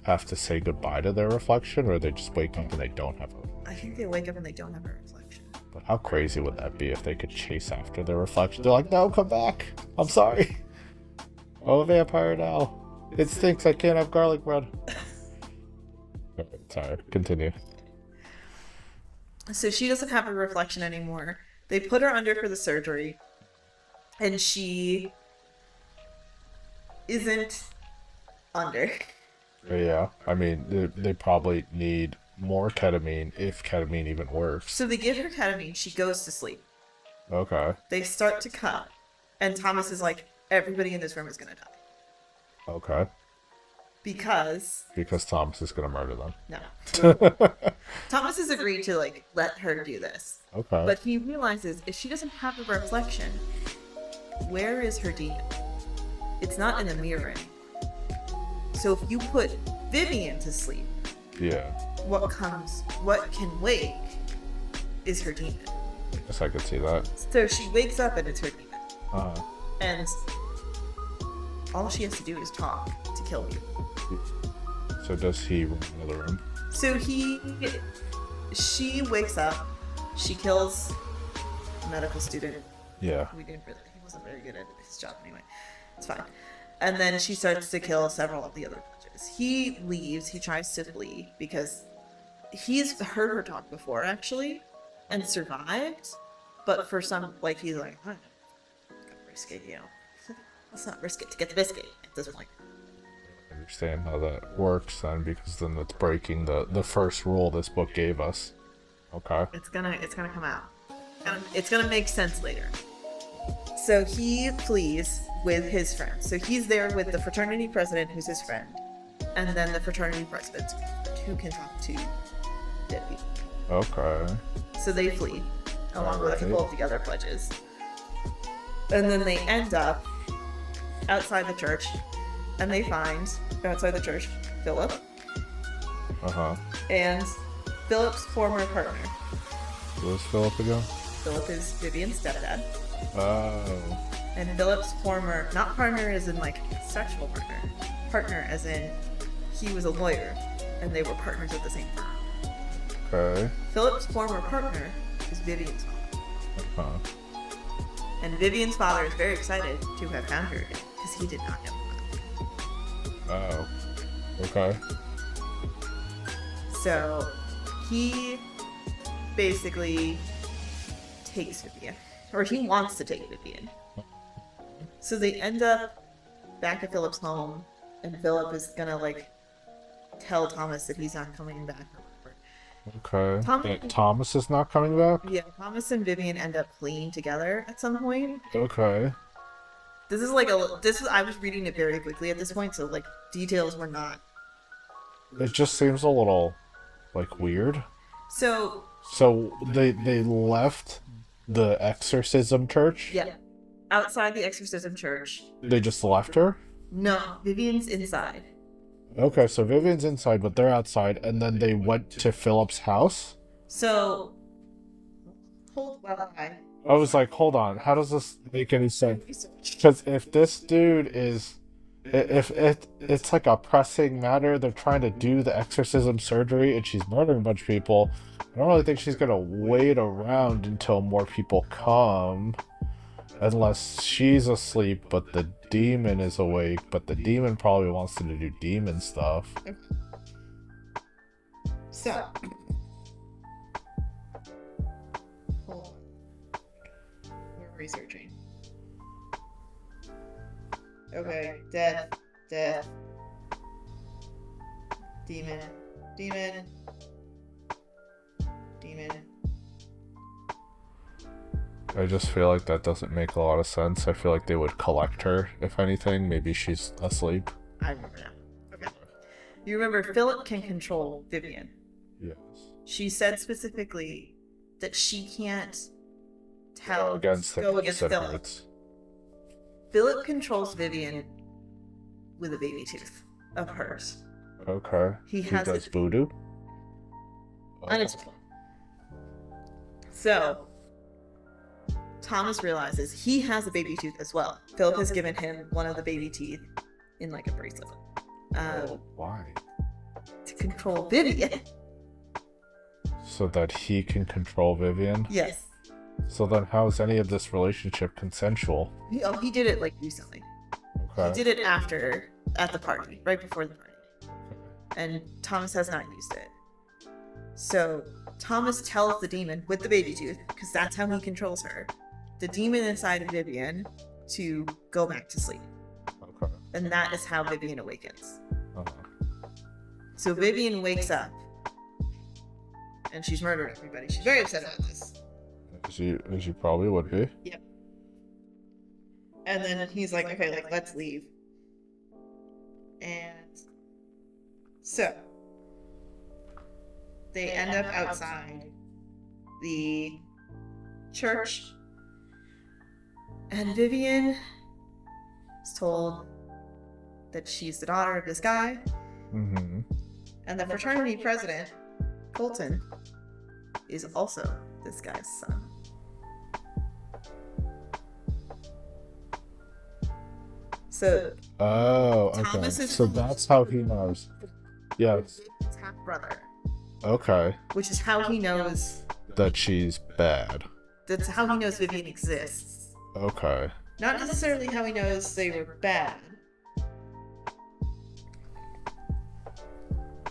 S1: have to say goodbye to their reflection, or they just wake up and they don't have a...
S2: I think they wake up and they don't have a reflection.
S1: But how crazy would that be if they could chase after their reflection? They're like, no, come back. I'm sorry. Oh, vampire now. It stinks. I can't have garlic bread. Sorry, continue.
S2: So she doesn't have a reflection anymore. They put her under for the surgery, and she isn't under.
S1: Yeah, I mean, they probably need more ketamine if ketamine even works.
S2: So they give her ketamine. She goes to sleep.
S1: Okay.
S2: They start to cut, and Thomas is like, everybody in this room is gonna die.
S1: Okay.
S2: Because
S1: Thomas is gonna murder them.
S2: No. Thomas has agreed to like let her do this.
S1: Okay.
S2: But he realizes if she doesn't have a reflection, where is her demon? It's not in the mirror anymore. So if you put Vivian to sleep,
S1: yeah.
S2: what can wake is her demon.
S1: Guess I could see that.
S2: So she wakes up and it's her demon.
S1: Uh-huh.
S2: And all she has to do is talk to kill you.
S1: So does he run into the room?
S2: So she wakes up, she kills a medical student.
S1: Yeah.
S2: He wasn't very good at his job anyway. It's fine. And then she starts to kill several of the other judges. He leaves, he tries to flee because he's heard her talk before actually and survived. But for some, like, he's like, I'm gonna risk it, you know. Let's not risk it to get the biscuit at this point.
S1: I understand how that works then, because then it's breaking the first rule this book gave us. Okay.
S2: It's gonna come out. It's gonna make sense later. So he flees with his friend. So he's there with the fraternity president, who's his friend, and then the fraternity president, who can talk to dead people.
S1: Okay.
S2: So they flee, along with a couple of the other pledges. And then they end up outside the church, and they find, outside the church, Philip.
S1: Uh-huh.
S2: And Philip's former partner.
S1: Who's Philip again?
S2: Philip is Vivian's stepdad.
S1: Oh.
S2: And Philip's former, not partner as in like sexual partner as in he was a lawyer, and they were partners at the same firm.
S1: Okay.
S2: Philip's former partner is Vivian's father.
S1: Uh-huh.
S2: And Vivian's father is very excited to have found her again, because he did not know about it.
S1: Oh. Okay.
S2: So he basically takes Vivian, or he wants to take Vivian. So they end up back at Philip's home, and Philip is gonna like tell Thomas that he's not coming back.
S1: Okay. Thomas is not coming back?
S2: Yeah, Thomas and Vivian end up fleeing together at some point.
S1: Okay.
S2: I was reading it very quickly at this point, so like details were not.
S1: It just seems a little like weird.
S2: So
S1: they left the exorcism church?
S2: Yeah. Outside the exorcism church.
S1: They just left her?
S2: No, Vivian's inside.
S1: Okay, so Vivian's inside, but they're outside, and then they went to Philip's house?
S2: So
S1: I was like, hold on, how does this make any sense? Because if this dude is... If it's like a pressing matter, they're trying to do the exorcism surgery, and she's murdering a bunch of people, I don't really think she's gonna wait around until more people come. Unless she's asleep, but the demon is awake, but the demon probably wants to do demon stuff.
S2: So, hold on. We're researching. Okay, death, demon, demon.
S1: I just feel like that doesn't make a lot of sense. I feel like they would collect her, if anything. Maybe she's asleep.
S2: I remember now. Okay. You remember Philip can control Vivian.
S1: Yes.
S2: She said specifically that she can't
S1: Go against
S2: Philip. Philip controls Vivian with a baby tooth of hers.
S1: Okay.
S2: He
S1: does voodoo?
S2: Unexplained. So Thomas realizes he has a baby tooth as well. Philip has given him one of the baby teeth in like a bracelet.
S1: Why?
S2: To control Vivian.
S1: So that he can control Vivian?
S2: Yes.
S1: So then how is any of this relationship consensual?
S2: He did it like recently.
S1: Okay.
S2: He did it at the party, right before the party. And Thomas has not used it. So Thomas tells the demon with the baby tooth, because that's how he controls her, the demon inside of Vivian, to go back to sleep.
S1: Okay.
S2: And that is how Vivian awakens.
S1: Uh-huh.
S2: So Vivian wakes up, and she's murdered everybody. She's very upset about this.
S1: She probably would be.
S2: Yep. And then he's like, okay, like, let's leave. And so they end up outside the church, and Vivian is told that she's the daughter of this guy,
S1: Mm-hmm.
S2: and the fraternity president, Colton, is also this guy's son. So
S1: Oh, okay.
S2: Thomas is
S1: So that's how he knows. Yes.
S2: his half brother,
S1: Okay.
S2: which is how he knows.
S1: That she's bad.
S2: That's how he knows Vivian exists.
S1: Okay.
S2: Not necessarily how he knows they were bad.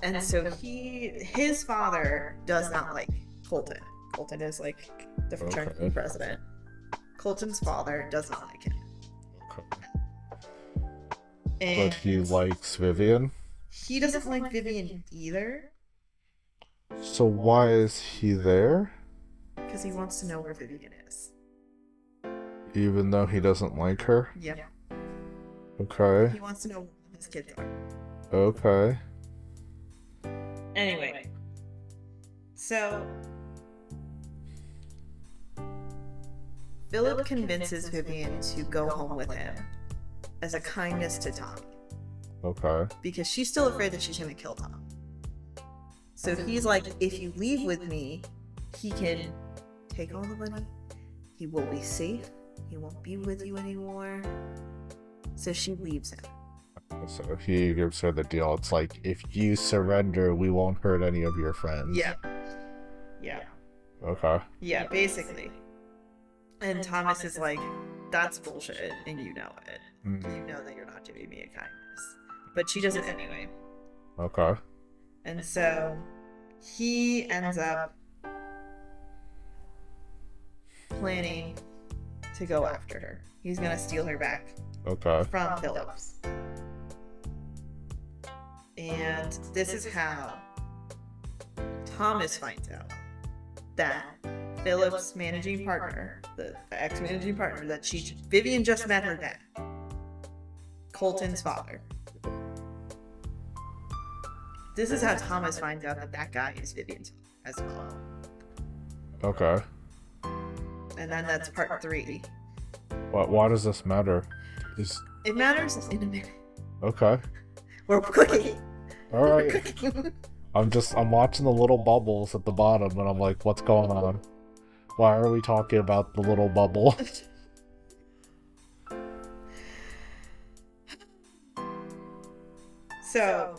S2: And so his father does not like Colton. Colton is like the fraternity
S1: Okay.
S2: president. Colton's father does not like him.
S1: Okay.
S2: And
S1: But he likes Vivian.
S2: he doesn't like Vivian either,
S1: So why is he there?
S2: because he wants to know where Vivian is.
S1: Even though he doesn't like her?
S2: Yeah.
S1: Okay.
S2: He wants to know where his kids are.
S1: Okay.
S2: Anyway. So Philip convinces Vivian to go home with him as a kindness to Tommy,
S1: Okay.
S2: because she's still afraid that she's going to kill Tom. So he's like, if you leave with me, he can take all the money. He will be safe. He won't be with you anymore. So she leaves him.
S1: So he gives her the deal. It's like, if you surrender, we won't hurt any of your friends.
S2: Yeah. Yeah.
S1: Okay.
S2: Yeah, basically. And Thomas is like, that's bullshit, and you know it.
S1: Mm.
S2: You know that you're not doing me a kindness. But she does it anyway.
S1: Okay.
S2: And so he ends up planning to go after her. He's gonna steal her back
S1: Okay.
S2: from Phillips. And this is how Thomas finds out that Phillips' managing partner, the ex-managing partner, that Vivian just met her dad, Colton's father. This is how Thomas finds out that that guy is Vivian's father as well.
S1: Okay.
S2: And then that's part 3.
S1: Why does this matter?
S2: It matters in a minute.
S1: Okay.
S2: We're cooking.
S1: All
S2: We're
S1: right.
S2: cooking.
S1: I'm watching the little bubbles at the bottom, and I'm like, what's going on? Why are we talking about the little bubble?
S2: So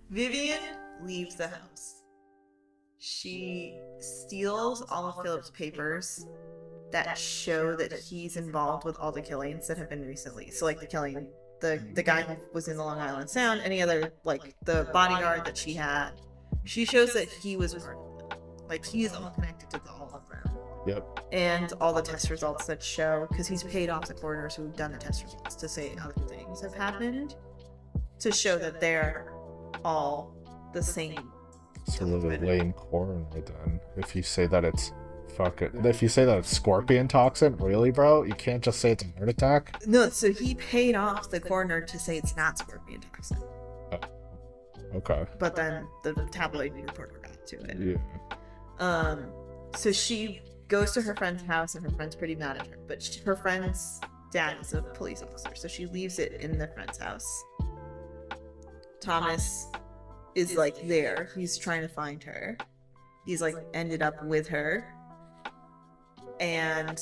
S2: Vivian leaves the house. She steals all of Philip's papers that show that he's involved with all the killings that have been recently. So like the killing, the guy who was in the Long Island Sound, any other, like the bodyguard that she had. She shows that he was part of them. Like he's all connected to all of them.
S1: Yep.
S2: And all the test results that show, because he's paid off the coroners who've done the test results to say other things have happened, to show that they're all the same.
S1: So the lame coroner then. If you say that it's if you say that it's scorpion toxin, really, bro? You can't just say it's a heart attack?
S2: No, so he paid off the coroner to say it's not scorpion toxin.
S1: Okay.
S2: But then the tabloid reporter got to it.
S1: Yeah.
S2: So she goes to her friend's house, and her friend's pretty mad at her. But her friend's dad is a police officer, so she leaves it in the friend's house. Thomas is like there. He's trying to find her. He's like ended up with her. And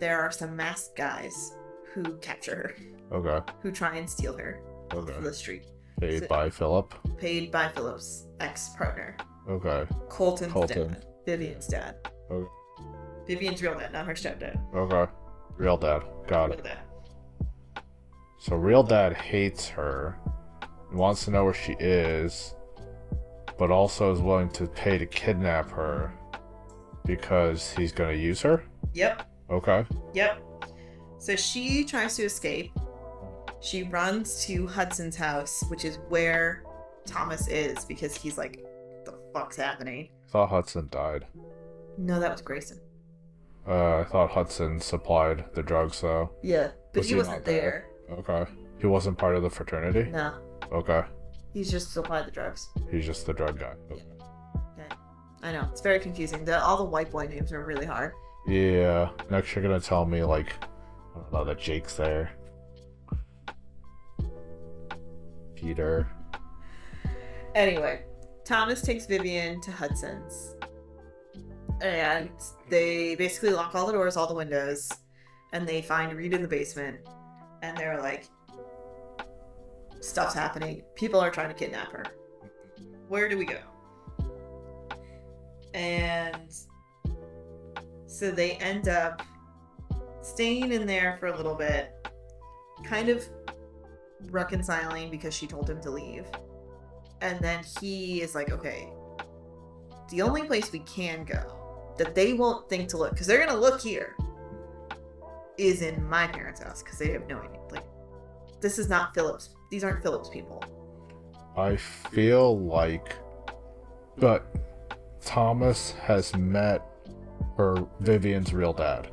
S2: there are some masked guys who capture her,
S1: Okay.
S2: who try and steal her off
S1: Okay.
S2: the street.
S1: Paid by Philip.
S2: Paid by Philip's ex-partner,
S1: Okay.
S2: Colton's
S1: Colton.
S2: dad. Vivian's dad.
S1: Okay.
S2: Vivian's real dad, not her stepdad.
S1: Okay. Real dad. Got
S2: Real
S1: it.
S2: dad.
S1: So real dad hates her, wants to know where she is, but also is willing to pay to kidnap her because he's gonna use her?
S2: Yep.
S1: Okay.
S2: Yep. So she tries to escape. She runs to Hudson's house, which is where Thomas is, because he's like, the fuck's happening?
S1: I thought Hudson died.
S2: No, that was Grayson.
S1: I thought Hudson supplied the drugs though.
S2: Yeah, but
S1: Was
S2: he
S1: he
S2: wasn't
S1: not
S2: there.
S1: Okay. He wasn't part of the fraternity?
S2: No,
S1: Okay.
S2: he's just supplied the drugs.
S1: He's just the drug guy. Okay.
S2: Okay. I know, it's very confusing. All the white boy names are really hard.
S1: Yeah. Next you're gonna tell me like, I don't know, that Jake's there. Peter.
S2: Anyway, Thomas takes Vivian to Hudson's. And they basically lock all the doors, all the windows, and they find Reed in the basement. And they're like, stuff's happening. People are trying to kidnap her. Where do we go? And so they end up staying in there for a little bit, kind of reconciling because she told him to leave. And then he is like, okay, the only place we can go that they won't think to look, because they're gonna look here, is in my parents' house, because they have no idea. Like, this is not Phillips. These aren't Phillips people.
S1: I feel like, but Thomas has met Vivian's real dad.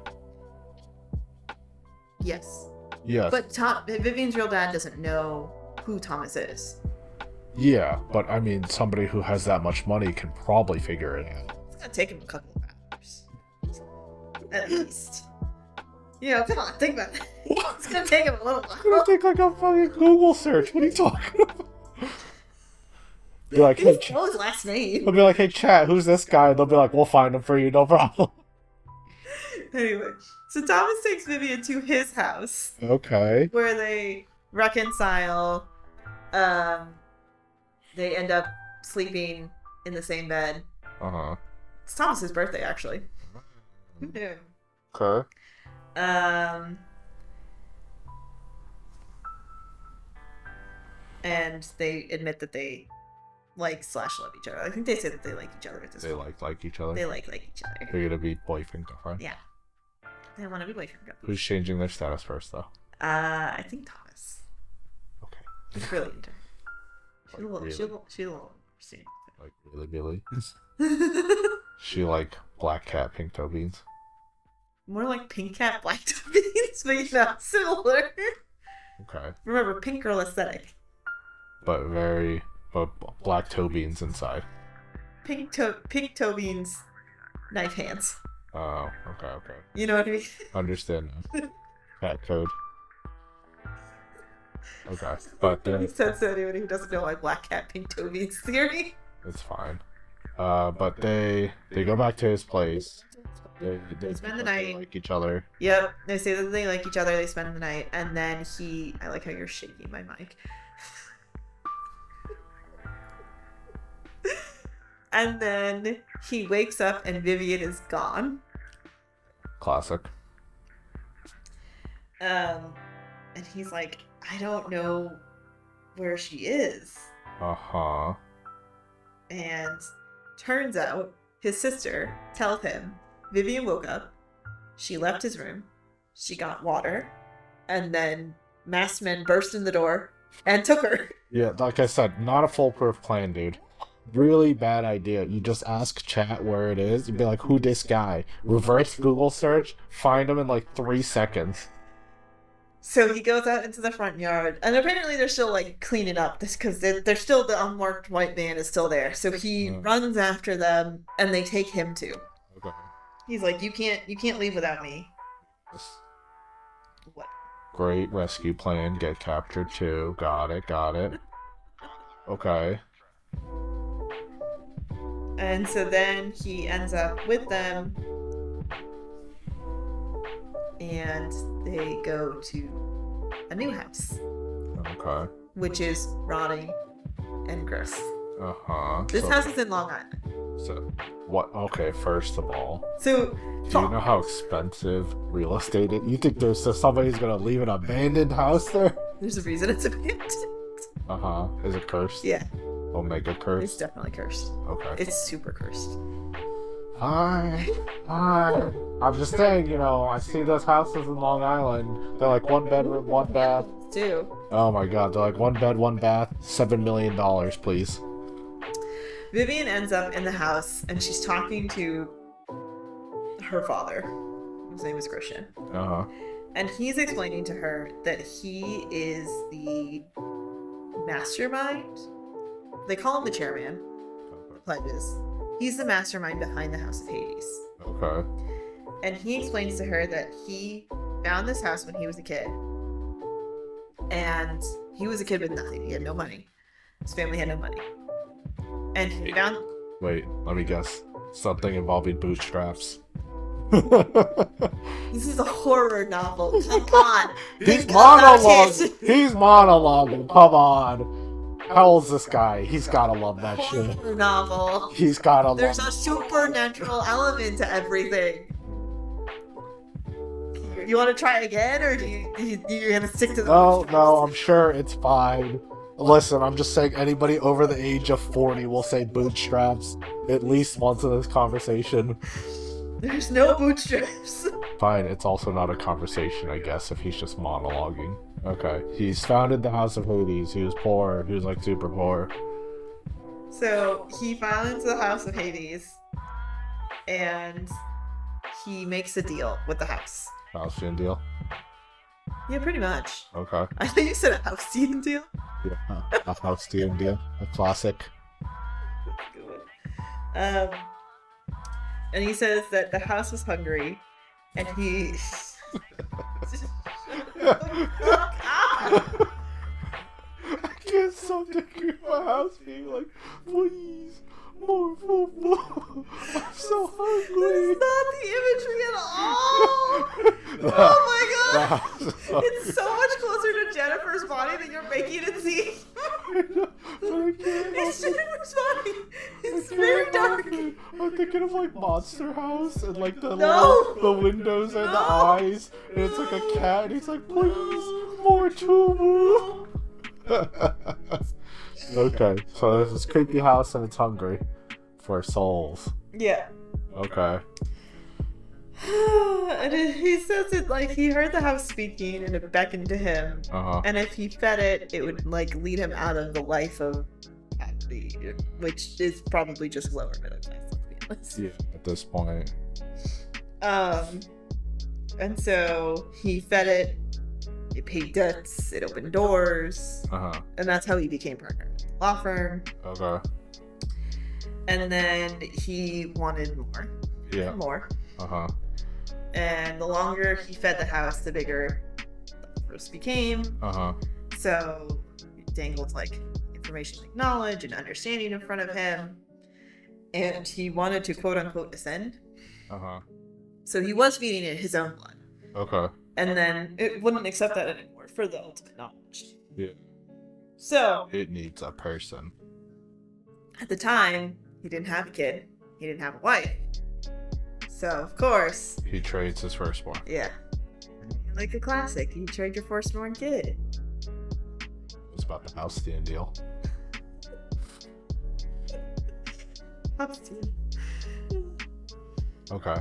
S2: Yes.
S1: Yes.
S2: But Vivian's real dad doesn't know who Thomas is.
S1: Yeah, but I mean, somebody who has that much money can probably figure it out.
S2: It's gonna take him a couple of hours. At least. You know, come on, think about it. It's gonna take him a little
S1: It's gonna
S2: while.
S1: take like a fucking Google search. What are you talking about? Be like,
S2: He
S1: hey,
S2: doesn't know his last name.
S1: he'll be like, hey, chat, who's this guy? And they'll be like, we'll find him for you, no problem.
S2: Anyway, so Thomas takes Vivian to his house
S1: Okay.
S2: where they reconcile. They end up sleeping in the same bed.
S1: Uh-huh.
S2: It's Thomas's birthday, actually. Who knew?
S1: Okay.
S2: And they admit that they like/love each other. I think they say that they like each other at this
S1: They
S2: point.
S1: like each other.
S2: They like each other.
S1: They're gonna be boyfriend, girlfriend.
S2: Yeah. They want to be boyfriend girlfriend.
S1: Who's changing their status first, though?
S2: I think Thomas.
S1: Okay.
S2: It's really into her. She's a
S1: Like,
S2: little,
S1: really?
S2: she's a little interesting.
S1: Like, really, Billy? She like black cat, pink toe beans.
S2: More like pink cat, black toe beans, but not similar.
S1: Okay.
S2: Remember, pink girl aesthetic.
S1: But black toe beans inside.
S2: Pink toe beans, knife hands.
S1: Oh, okay.
S2: You know what I mean?
S1: Understand now. Cat code. Okay. But then
S2: Makes sense to anyone who doesn't know my black cat, pink toe beans theory.
S1: it's fine. But they go back to his place. They
S2: spend the
S1: they
S2: night.
S1: like each other.
S2: Yep, they say that they like each other, they spend the night, and then I like how you're shaking my mic. And then he wakes up and Vivian is gone.
S1: Classic.
S2: And he's like, I don't know where she is.
S1: Uh-huh.
S2: And turns out his sister tells him Vivian woke up, she left his room, she got water, and then masked men burst in the door and took her.
S1: Yeah, like I said, not a foolproof plan, dude. Really bad idea. You just ask chat where it is. You'd be like, who this guy? Reverse Google search, find him in like 3 seconds.
S2: So he goes out into the front yard, and apparently they're still like cleaning up this because they're still, the unmarked white van is still there. So he runs after them, and they take him too.
S1: Okay.
S2: He's like, you can't leave without me. What?
S1: Great rescue plan. Get captured too. Got it. Okay.
S2: And so then he ends up with them, and they go to a new house,
S1: Okay.
S2: which is rotting and gross.
S1: Uh-huh.
S2: This
S1: So-
S2: house is in Long Island.
S1: So, what? Okay, first of all,
S2: So,
S1: do you know how expensive real estate is? You think there's somebody's gonna leave an abandoned house there?
S2: there's a reason it's abandoned.
S1: Is it cursed?
S2: Yeah,
S1: Omega
S2: it's
S1: cursed?
S2: definitely cursed.
S1: Okay.
S2: It's super cursed.
S1: Hi. I'm just saying, I see those houses in Long Island. They're like 1 bedroom, 1 bath.
S2: Too.
S1: Oh my god, they're like 1 bed, 1 bath, $7 million, please.
S2: Vivian ends up in the house and she's talking to her father, whose name is Christian.
S1: Uh-huh.
S2: And he's explaining to her that he is the mastermind. They call him the chairman. Pledges. He's the mastermind behind the House of Hades.
S1: Okay.
S2: And he explains to her that he found this house when he was a kid. And he was a kid with nothing. He had no money. His family had no money. And he found...
S1: Wait, let me guess. Something involving bootstraps.
S2: This is a horror novel. Come on.
S1: He's
S2: Come on,
S1: monologuing.
S2: kids.
S1: He's monologuing. Come on. How old's this guy? He's gotta love that shit.
S2: Horror novel.
S1: He's gotta love
S2: There's a supernatural element to everything. You want to try again, or you're gonna stick to the?
S1: No, I'm sure it's fine. Listen, I'm just saying anybody over the age of 40 will say bootstraps at least once in this conversation.
S2: There's no bootstraps.
S1: Fine, it's also not a conversation, I guess, if he's just monologuing. Okay, he's founded the House of Hades. He was poor. He was like super poor.
S2: So he founds the House of Hades, and he makes a deal with the house.
S1: Faustian deal?
S2: Yeah, pretty much.
S1: Okay.
S2: I think you said a Housedean deal.
S1: Yeah, a Faustian deal. A classic.
S2: And he says that the house was hungry, and he.
S1: I can't stop thinking of my house being like, please, more food, more. I'm so hungry.
S2: That's not the imagery at all. Oh my god! It's so much closer to Jennifer's body than you're making it seem. It's Jennifer's body. It's very dark.
S1: I'm thinking of like Monster House and like the
S2: No!
S1: the windows and the
S2: No!
S1: eyes, and it's like a cat, and he's like, please, more Tubu. Okay, so there's this creepy house and it's hungry for souls.
S2: Yeah.
S1: Okay.
S2: And he says it like he heard the house speaking and it beckoned to him.
S1: Uh-huh.
S2: And if he fed it, it would like lead him out of the life of poverty, which is probably just lower middle class, let's be honest.
S1: Yeah, at this point.
S2: And so he fed it, it paid debts, it opened doors,
S1: Uh-huh.
S2: and that's how he became partner with the law firm.
S1: Okay.
S2: And then he wanted more.
S1: Yeah.
S2: More.
S1: Uh-huh.
S2: And the longer he fed the house, the bigger the offers became.
S1: Uh-huh.
S2: So he dangled like information like knowledge and understanding in front of him. And he wanted to quote unquote ascend.
S1: Uh-huh.
S2: So he was feeding it his own blood.
S1: Okay.
S2: And then it wouldn't accept that anymore for the ultimate knowledge.
S1: Yeah.
S2: So
S1: It needs a person.
S2: at the time, he didn't have a kid. He didn't have a wife. So of course,
S1: He trades his firstborn.
S2: yeah. Like a classic, you trade your firstborn kid.
S1: It's about the Faustian deal. Okay.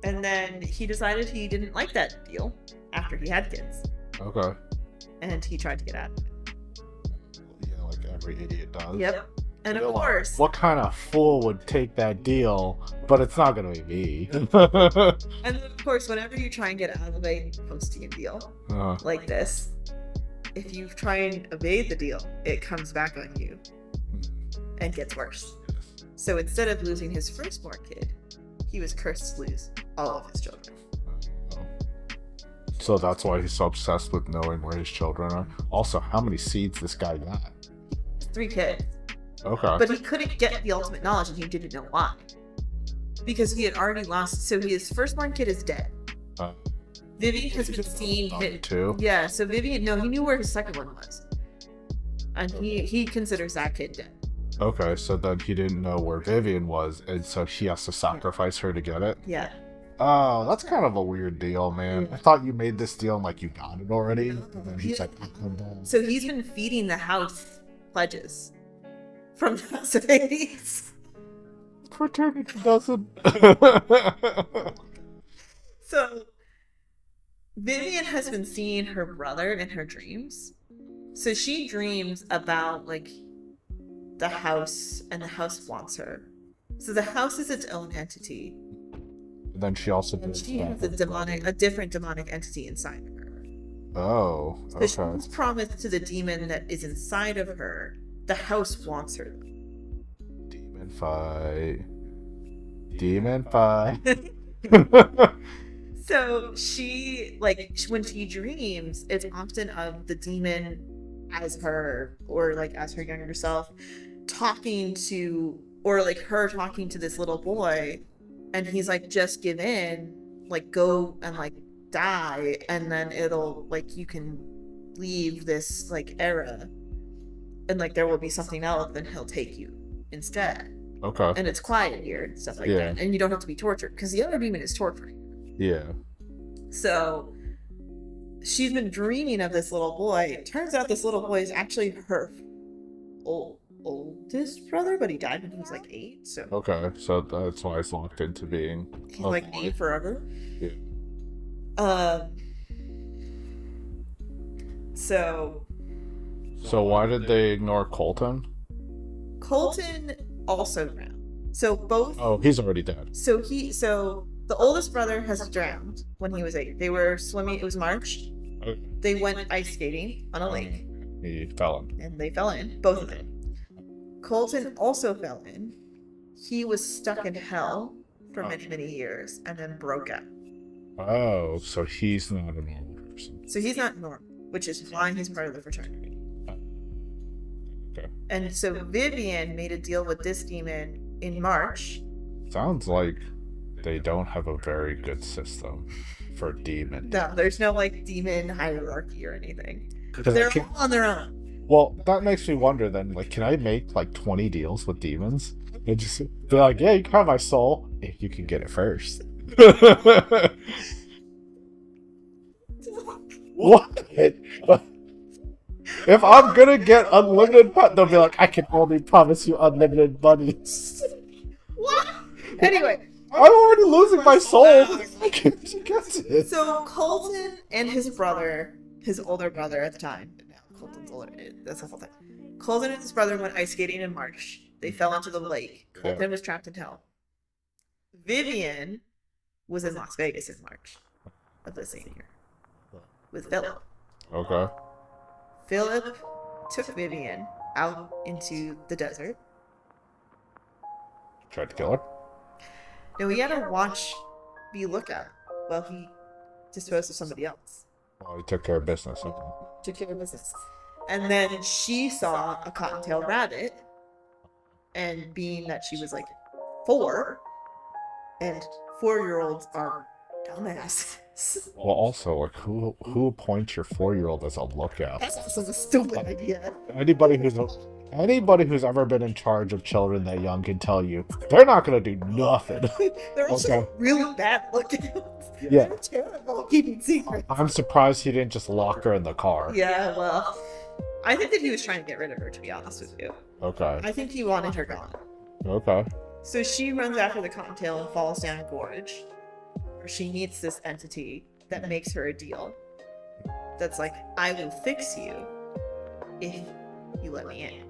S2: And then he decided he didn't like that deal after he had kids,
S1: Okay.
S2: and he tried to get out of it.
S1: Yeah, like every idiot does.
S2: Yep. And of
S1: You're like,
S2: course,
S1: what kind of fool would take that deal? But it's not gonna be me.
S2: and then of course, whenever you try and get out of a Faustian deal like this, if you try and evade the deal, it comes back on you and gets worse. So instead of losing his firstborn kid, he was cursed to lose all of his children.
S1: So that's why he's so obsessed with knowing where his children are. Also, how many seeds this guy got?
S2: 3 kids.
S1: Okay.
S2: But he couldn't get the ultimate knowledge, and he didn't know why. Because he had already lost. So his firstborn kid is dead. Vivian has been seen hit.
S1: Too.
S2: Yeah. So Vivian, no, he knew where his second one was, and he considers that kid dead.
S1: Okay, so then he didn't know where Vivian was, and so he has to sacrifice her to get it?
S2: Yeah.
S1: Oh, that's kind of a weird deal, man. I thought you made this deal and, like, you got it already.
S2: No.
S1: And then he's like, I'll come down.
S2: So he's been feeding the house pledges from the House of Hades.
S1: Fraternity doesn't.
S2: So Vivian has been seeing her brother in her dreams. So she dreams about like the house, and the house wants her. So the house is its own entity.
S1: Then she also
S2: And
S1: did
S2: she has a different demonic entity inside of her.
S1: Oh,
S2: So
S1: okay.
S2: she's promised to the demon that is inside of her, the house wants her.
S1: Demon fight. Demon fight.
S2: So she, like, when she dreams, it's often of the demon as her, or like as her younger self, talking to, or like her talking to this little boy, and he's like, just give in, like, go and like die, and then it'll, like, you can leave this like era, and like there will be something else, and he'll take you instead.
S1: Okay.
S2: And it's quiet here and stuff like
S1: Yeah.
S2: that, and you don't have to be tortured, because the other demon is torturing.
S1: Yeah.
S2: So she's been dreaming of this little boy. It turns out this little boy is actually her oldest brother, but he died when he was like 8. So
S1: Okay, so that's why it's locked into being.
S2: he's like 8 forever.
S1: Yeah.
S2: So
S1: So why did they ignore Colton?
S2: Colton also drowned. So both.
S1: Oh, he's already dead.
S2: So the oldest brother has drowned when he was 8. They were swimming. It was March.
S1: Okay.
S2: They went ice skating on a lake,
S1: He fell in.
S2: and they fell in. Both of them. Colton also fell in. He was stuck in hell for many, many years, and then broke out.
S1: Oh, so he's not a normal person.
S2: So he's not normal, which is why he's part of the fraternity.
S1: Okay.
S2: And so Vivian made a deal with this demon in March.
S1: Sounds like they don't have a very good system for demon.
S2: No, there's no like demon hierarchy or anything.
S1: 'Cause
S2: They're
S1: I can't-
S2: all on their own.
S1: Well, that makes me wonder then, like, can I make like 20 deals with demons? They just they're like, yeah, you can have my soul if you can get it first. What? If I'm gonna get unlimited, they'll be like, I can only promise you unlimited monies.
S2: What? Anyway,
S1: I'm already losing my soul. I can't get it.
S2: so Colton and his brother, his older brother at the time, but now Colton's older, that's the whole thing. Colton and his brother went ice skating in March. They fell into the lake. Colton was trapped in hell. Vivian was in Las Vegas in March of the same year with Philip.
S1: Okay.
S2: Philip took Vivian out into the desert.
S1: Tried to kill her.
S2: Now he had to be lookout while he disposed of somebody else.
S1: Well, he took care of business. Okay.
S2: Took care of business. And then she saw a cottontail rabbit, and being that she was like 4, and 4-year-olds are dumbasses.
S1: Well, also, like, who appoints your 4-year-old as a lookout?
S2: That's also a stupid idea.
S1: Anybody who's ever been in charge of children that young can tell you they're not gonna do nothing.
S2: They're also
S1: Okay.
S2: really bad looking.
S1: Yeah.
S2: They're terrible at keeping secrets.
S1: I'm surprised he didn't just lock her in the car.
S2: Yeah, well, I think that he was trying to get rid of her, to be honest with you.
S1: Okay.
S2: I think he wanted her gone.
S1: Okay.
S2: So she runs after the cottontail and falls down a gorge, where she meets this entity that makes her a deal. That's like, I will fix you if you let me in.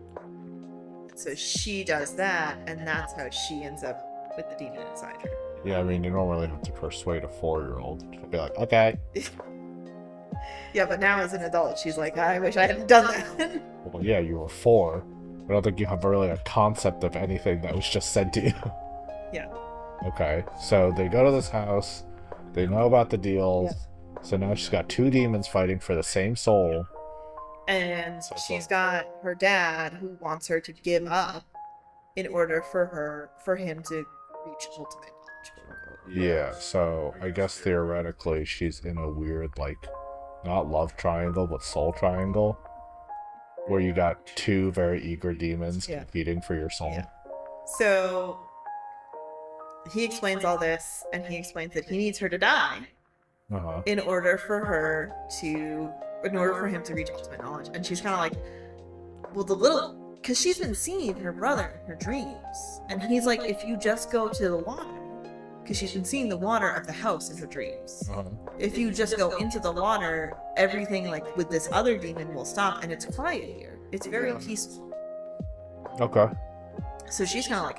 S2: So she does that, and that's how she ends up with the demon inside her.
S1: Yeah, I mean, you don't really have to persuade a 4-year-old to be like, okay.
S2: Yeah, but now as an adult, she's like, I wish I hadn't done that.
S1: Well, yeah, you were 4. I don't think you have really a concept of anything that was just said to you.
S2: Yeah.
S1: Okay, so they go to this house. They know about the deals.
S2: Yeah.
S1: So now she's got 2 demons fighting for the same soul.
S2: And she's got her dad who wants her to give up in order for him to reach ultimate knowledge, quote unquote.
S1: Yeah, so I guess theoretically she's in a weird, like, not love triangle, but soul triangle. Where you got two very eager demons
S2: Yeah.
S1: competing for your soul.
S2: Yeah. So he explains all this, and he explains that he needs her to die
S1: Uh-huh.
S2: in order for him to reach ultimate knowledge. And she's kind of like, well, because she's been seeing her brother in her dreams, and he's like, if you just go to the water, because she's been seeing the water of the house in her dreams.
S1: Uh-huh.
S2: If you just go into the water, everything like with this other demon will stop, and it's quiet here. It's very peaceful.
S1: Okay.
S2: So she's kind of like,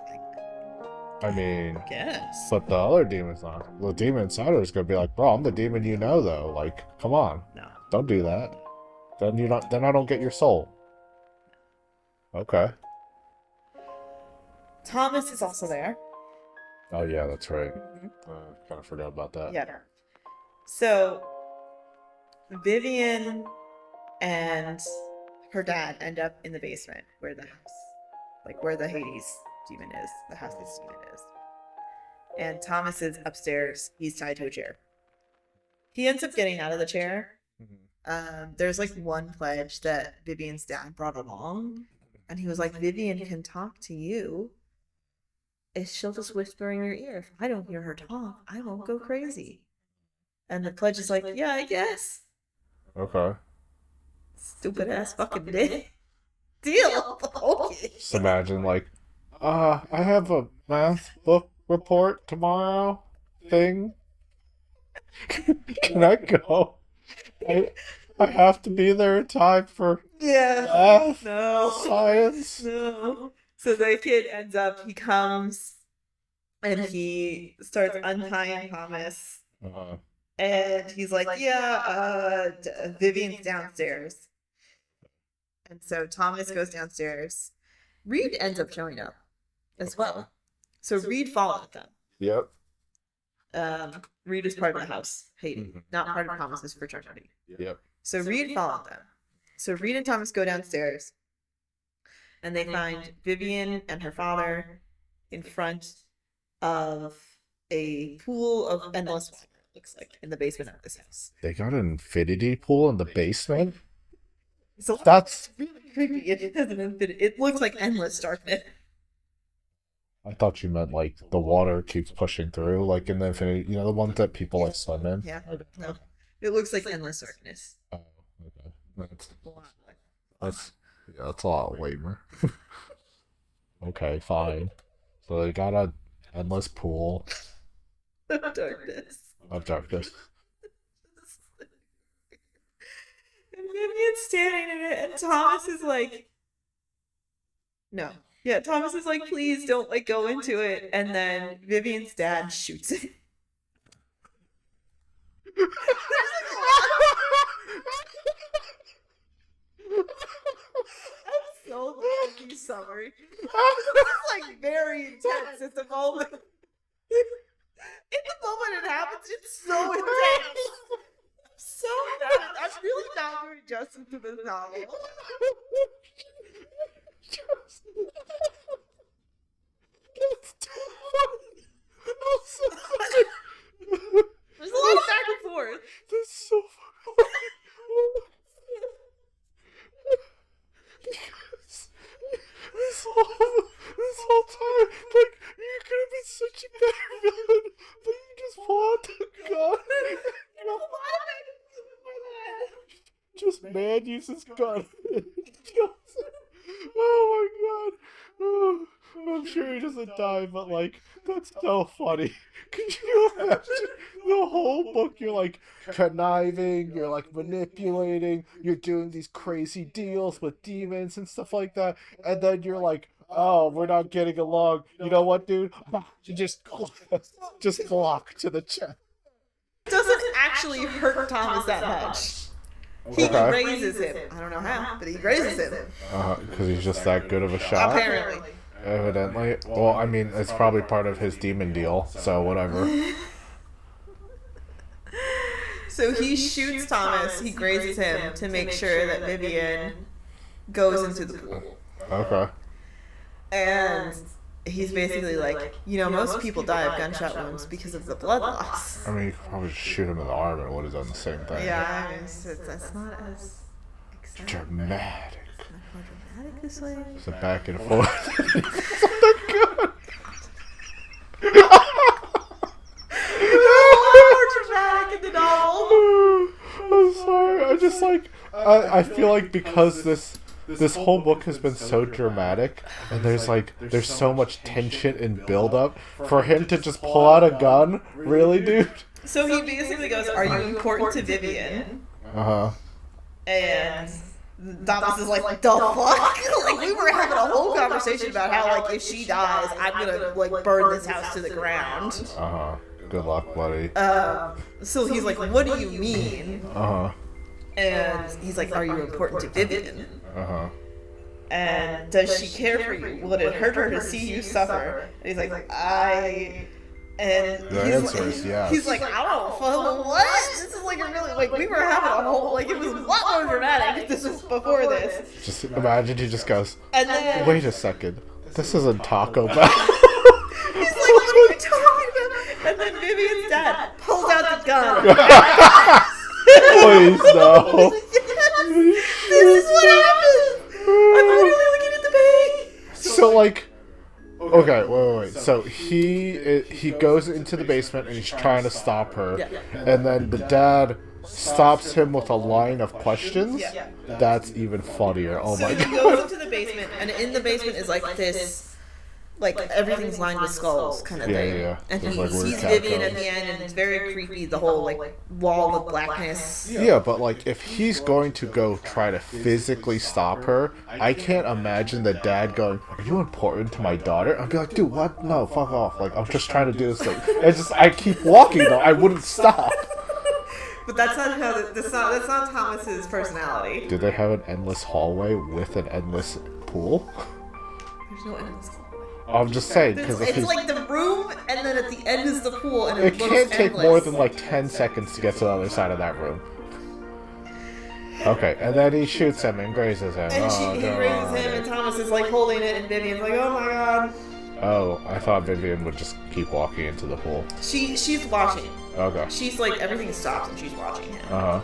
S1: I mean,
S2: I guess.
S1: but the other demon's not. The demon inside her is gonna be like, bro, I'm the demon you know though. Like, come on.
S2: No.
S1: Don't do that. Then I don't get your soul. Okay.
S2: Thomas is also there.
S1: Oh yeah, that's right.
S2: Mm-hmm.
S1: Kind of forgot about that.
S2: Yeah. So Vivian and her dad end up in the basement where the house, like where the Hades demon is, the house this demon is. And Thomas is upstairs. He's tied to a chair. He ends up getting out of the chair. There's like one pledge that Vivian's dad brought along, and he was like, Vivian can talk to you. If she'll just whisper in your ear. If I don't hear her talk, I won't go crazy. And the pledge is like, yeah, I guess.
S1: Okay.
S2: Stupid ass fucking deal. Okay.
S1: Just imagine like, I have a math book report tomorrow thing. Can I go? I have to be there in time for math, science.
S2: No. So the kid ends up, he comes and he starts untying Thomas.
S1: Uh-huh.
S2: And he's like, Vivian's downstairs. And so Thomas goes downstairs. Reed ends up showing up as well. So Reed followed them.
S1: Yep.
S2: Reed is part of the house, Hades,
S1: Mhm.
S2: not part of Thomas's fraternity.
S1: Yep.
S2: So Reed followed them. So Reed and Thomas go downstairs, and they find Vivian and her father in front of a pool of endless water, it looks like, in the basement of this house.
S1: They got an infinity pool in the basement?
S2: So
S1: That's...
S2: really creepy. It looks like endless darkness.
S1: I thought you meant like the water keeps pushing through, like in the infinity, you know, the ones that people like swim in?
S2: Yeah, no. It looks like endless darkness.
S1: Oh, okay. That's a lot lamer. Okay, fine. So they got a endless pool
S2: Darkness.
S1: of darkness.
S2: And Vivian's standing in it, and Thomas is like, no. Yeah, Thomas is like, please don't like go into it. And then Vivian's dad shoots it. I'm so glad you summary. This is like very intense at the moment. In the moment it happens, it's so intense. I'm so mad. I'm really not doing justice to this novel.
S1: That's too funny. I'm so funny.
S2: There's a lot of back and forth.
S1: That's so funny. Because this whole time, like, you could have been such a better villain, but you just pull out the gun. Just man uses gun. Oh my god. Oh, I'm sure he doesn't die, but like, that's so funny. Could you imagine the whole book? You're like conniving, you're like manipulating, you're doing these crazy deals with demons and stuff like that, and then you're like, oh, we're not getting along. You know what, dude? You just block to the chest.
S2: It doesn't actually hurt Thomas that much. He grazes him. I don't know how, but he grazes him.
S1: Because he's just that good of a shot?
S2: Apparently.
S1: Evidently. Well, I mean, it's probably part of his demon deal, so whatever.
S2: So he shoots Thomas, he grazes him to make sure that Vivian goes into the pool.
S1: Okay.
S2: And he's basically like, you know, most people die of gunshot wounds because of the blood loss.
S1: I mean, you could probably just shoot him in the arm and it would have done the same thing.
S2: Yeah, I mean, that's not as
S1: Dramatic.
S2: More dramatic this way.
S1: It's a back and forth.
S2: More dramatic in the novel.
S1: I'm sorry. I just like. I feel like because this whole book has been so dramatic, and there's so much tension and build up for him to just pull out a gun. Really, dude?
S2: So he basically goes, "Are you important to Vivian?" And Thomas is like, "The fuck?" Like, we were having a whole conversation about how, like, if she dies, I'm gonna, like, burn this house to the ground.
S1: Good luck, buddy.
S2: So he's like, "What do you mean?" And he's like, "Are you important to Vivian?" And does she care for you? Would it hurt her to see you suffer? And he's like, And
S1: the answer is yes.
S2: He's like, I don't fucking what? This is like a really, like, we were having a whole, like, it was a lot more dramatic. This was before this.
S1: Just imagine he just goes,
S2: and then,
S1: wait a second, this isn't Taco Bell.
S2: He's like, what are you talking about? And then Vivian's dad pulls out the gun.
S1: Please no.
S2: Yes, this is what happens. I'm literally looking at the bait.
S1: So, like, okay, wait. So he goes into the basement and he's trying to stop her, and then the dad stops him with a line of questions. That's even funnier. Oh my god.
S2: So he goes into the basement, and in the basement is like this, like, everything's lined with skulls kind of thing.
S1: Yeah.
S2: And
S1: There's,
S2: he
S1: like, weird
S2: sees
S1: cat
S2: Vivian at
S1: codes.
S2: the end, and it's very creepy. The whole, like, wall of blackness.
S1: Yeah, but, like, if he's going to go try to physically stop her, I can't imagine the dad going, "Are you important to my daughter?" I'd be like, dude, what? No, fuck off. Like, I'm just trying to do this thing. I keep walking, though. I wouldn't stop.
S2: But that's not how. That's not Thomas's personality.
S1: Do they have an endless hallway with an endless pool?
S2: There's no endless hallway.
S1: I'm just saying, because if
S2: It's
S1: he's...
S2: like the room, and then at the end is the pool, and
S1: It
S2: looks
S1: can't take
S2: endless.
S1: more than, like, 10 seconds to get to the other side of that room. Okay, and then he shoots him and grazes him.
S2: And he
S1: God.
S2: raises him, and Thomas is, like, holding it, and Vivian's like, "Oh my god."
S1: Oh, I thought Vivian would just keep walking into the pool.
S2: She's watching.
S1: Okay.
S2: She's like, everything stops, and she's watching him.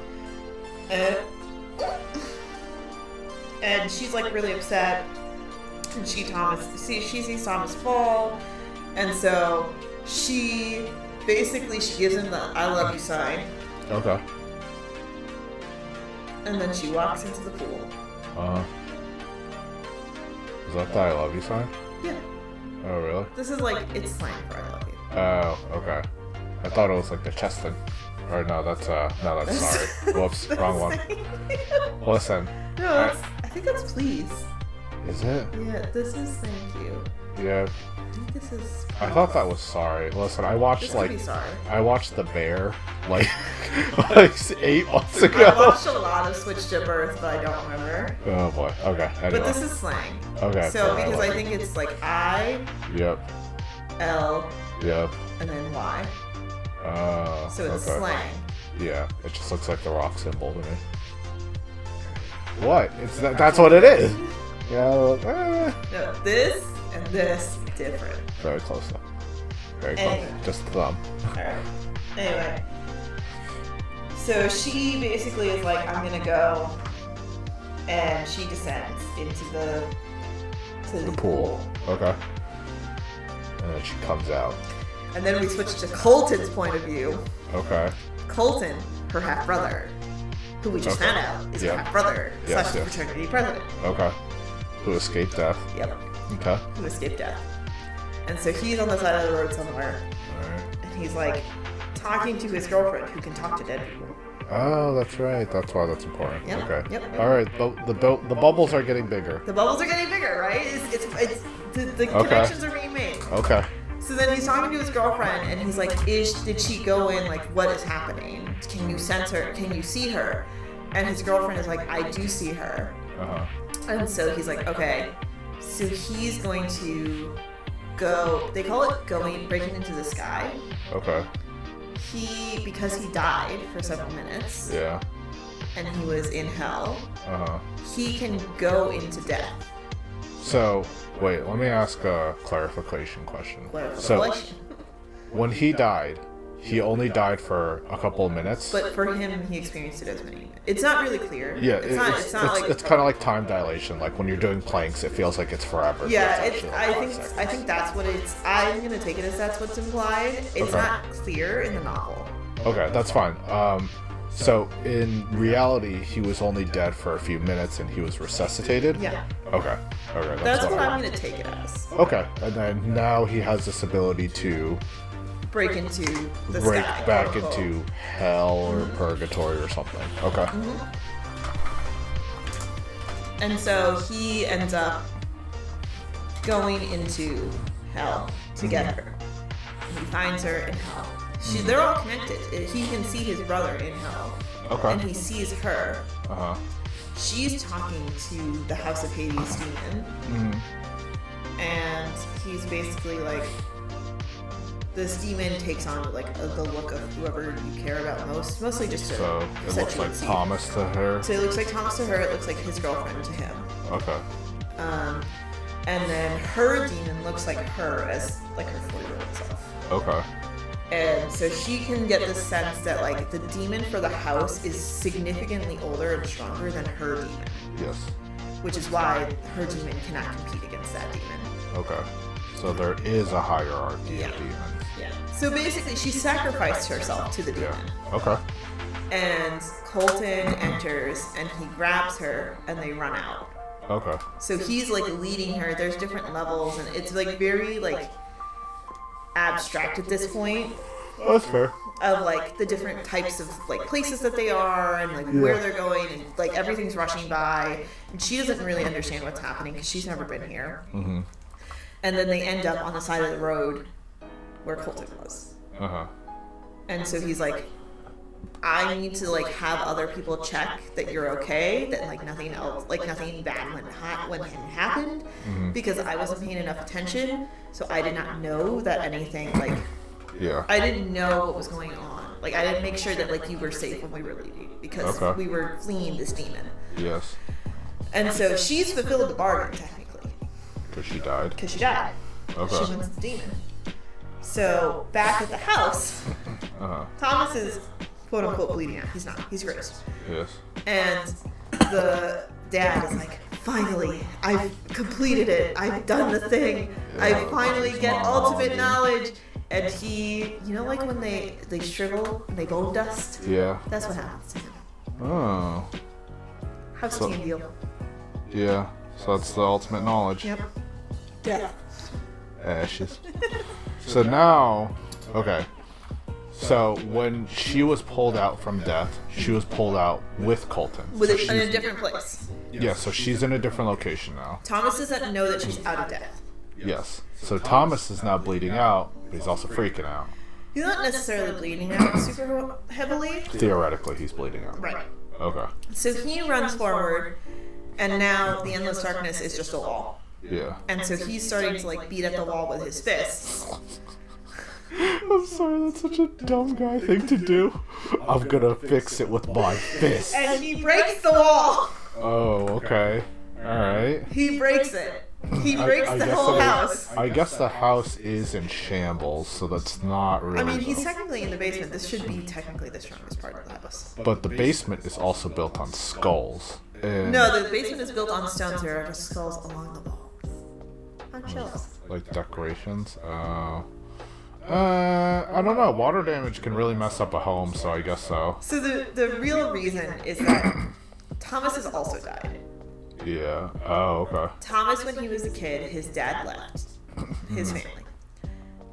S2: And she's like really upset, and she sees Thomas fall, and so she gives him the "I love you" sign,
S1: Okay.
S2: and then she walks into the pool.
S1: Is that the "I love you" sign?
S2: Yeah,
S1: Oh, really?
S2: this is like, it's slang for "I love you."
S1: Oh, okay. I thought it was like the chest thing. Or no, that's sorry. Whoops, wrong one. Listen.
S2: No, I think that's "please."
S1: Is it?
S2: Yeah, this is "thank you."
S1: Yeah.
S2: I think this is.
S1: I thought that was sorry. Listen, I
S2: This
S1: watched
S2: could be sorry.
S1: I watched The Bear like 8 months ago.
S2: I watched a lot of Switch to Birth, but I don't remember.
S1: Oh boy. Okay. Anyway.
S2: But this is slang.
S1: Okay.
S2: So because I think it's like I,
S1: Yep.
S2: L,
S1: Yep.
S2: and then Y. So it's
S1: okay.
S2: slang.
S1: Yeah. It just looks like the rock symbol to me. What? That's what it is. Yeah.
S2: No, this and this different.
S1: Very close though. Very close.
S2: Anyway.
S1: Just thumb.
S2: Alright. Anyway. So she basically is like, I'm gonna go, and she descends into the
S1: Pool. Okay. And then she comes out.
S2: And then we switch to Colton's point of view.
S1: Okay.
S2: Colton, her half brother, who we just
S1: Okay.
S2: found out is
S1: Yeah.
S2: her half brother
S1: Yes,
S2: /
S1: yes.
S2: fraternity president.
S1: Okay. Who escaped death.
S2: Yep.
S1: Okay.
S2: Who escaped death. And so he's on the side of the road somewhere,
S1: Alright.
S2: and he's like talking to his girlfriend who can talk to dead people.
S1: Oh, that's right. That's why that's important.
S2: Yep,
S1: Okay.
S2: yep.
S1: Alright. The bubbles are getting bigger.
S2: The bubbles are getting bigger, right? It's the
S1: Okay.
S2: connections are being made.
S1: Okay.
S2: So then he's talking to his girlfriend, and he's like, did she go in? Like, what is happening? Can you sense her? Can you see her? And his girlfriend is like, I do see her.
S1: Uh-huh.
S2: And so he's like, okay. So he's going to go, they call it breaking into the sky.
S1: Okay.
S2: Because he died for several minutes,
S1: Yeah.
S2: and he was in hell,
S1: Uh-huh.
S2: he can go into death.
S1: So, wait, let me ask a clarification question. So,
S2: Clarification.
S1: when he died, he only died for a couple of minutes.
S2: But for him, he experienced it as many. It's not really clear.
S1: Yeah,
S2: it's not like
S1: it's kind of like time dilation. Like when you're doing planks, it feels like it's forever.
S2: yeah.
S1: but
S2: It's
S1: actually like 5
S2: I
S1: seconds.
S2: think that's what it's. I'm gonna take it as that's what's implied. It's
S1: Okay.
S2: not clear in the novel.
S1: Okay, that's fine. So in reality, he was only dead for a few minutes, and he was resuscitated.
S2: Yeah,
S1: Okay. Okay.
S2: that's what
S1: I
S2: I'm gonna take it as.
S1: Okay, and then now he has this ability to
S2: Break into the
S1: break
S2: sky,
S1: back
S2: quote, unquote.
S1: into hell or purgatory or something. Okay.
S2: And so he ends up going into hell to get her. He finds her in hell. They're all connected. He can see his brother in hell.
S1: Okay.
S2: And he sees her.
S1: Uh huh.
S2: She's talking to the House of Hades demon.
S1: Mm-hmm.
S2: And he's basically like, this demon takes on like the look of whoever you care about most, mostly just to
S1: So it
S2: set
S1: looks
S2: you
S1: like
S2: and see.
S1: Thomas to her.
S2: So it looks like Thomas to her. It looks like his girlfriend to him.
S1: Okay.
S2: And then her demon looks like her as like her 4-year-old self.
S1: Okay.
S2: And so she can get the sense that like the demon for the house is significantly older and stronger than her demon,
S1: Yes.
S2: which is why her demon cannot compete against that demon.
S1: Okay. So there is a hierarchy
S2: Yeah.
S1: of demons.
S2: Yeah. So basically, she sacrificed herself to the demon.
S1: Yeah. Okay.
S2: And Colton enters and he grabs her and they run out.
S1: Okay.
S2: So he's like leading her. There's different levels and it's like very like abstract at this point
S1: That's fair.
S2: of like the different types of like places that they are and like where they're going and like everything's rushing by and she doesn't really understand what's happening because she's never been here.
S1: Mm-hmm.
S2: And then they end up on the side of the road where Colton was.
S1: Uh huh.
S2: And so he's like, I need to like have other people check that you're okay, that like nothing else, like nothing bad when it happened, because I wasn't paying enough attention, so I did not know that anything like
S1: Yeah.
S2: I didn't know what was going on. Like I didn't make sure that like you were safe when we were leaving because
S1: Okay.
S2: we were fleeing this demon.
S1: Yes.
S2: And so she's fulfilled the bargain technically
S1: Because she died.
S2: because she died.
S1: Okay.
S2: She wins the demon. So back at the house,
S1: Uh huh.
S2: Thomas is quote unquote bleeding out. He's not. He's gross.
S1: Yes.
S2: And the dad is like, finally, I've completed it. I've done the thing. I finally get ultimate knowledge. And he, you know, like when they shrivel and they bone dust?
S1: Yeah.
S2: That's what happens to him.
S1: Oh.
S2: How's
S1: So-
S2: team deal?
S1: Yeah. So that's the ultimate knowledge.
S2: Yep. Death.
S1: Ashes. So now, okay. So when she was pulled out from death, she was pulled out with Colton.
S2: With
S1: So
S2: it in a
S1: she's-
S2: different place.
S1: Yeah, so she's in a different location now.
S2: Thomas doesn't know that she's out of death.
S1: Yes. So Thomas is now bleeding out, but he's also freaking out.
S2: He's not necessarily bleeding out super heavily.
S1: Theoretically, he's bleeding out.
S2: Right.
S1: Okay.
S2: So he runs forward, and now the endless darkness is just a wall.
S1: Yeah.
S2: And so he's starting to like beat at the wall with his fists.
S1: I'm sorry, that's such a dumb guy thing to do. I'm gonna fix it with my fist.
S2: And he breaks the wall.
S1: Oh, okay. Alright.
S2: He breaks it. He breaks
S1: I
S2: the
S1: guess
S2: whole
S1: it is-
S2: house.
S1: I guess the house is in shambles, so that's not really.
S2: I mean, he's technically in the basement. This should be technically the strongest part of the house.
S1: But the basement is also built on skulls. And
S2: No, the basement is built on stones. There are just skulls along the walls. On shelves.
S1: like decorations. I don't know. Water damage can really mess up a home, so I guess so.
S2: So the real reason is that Thomas has also died.
S1: Yeah. Oh, okay.
S2: Thomas, when he was a kid, his dad left his family.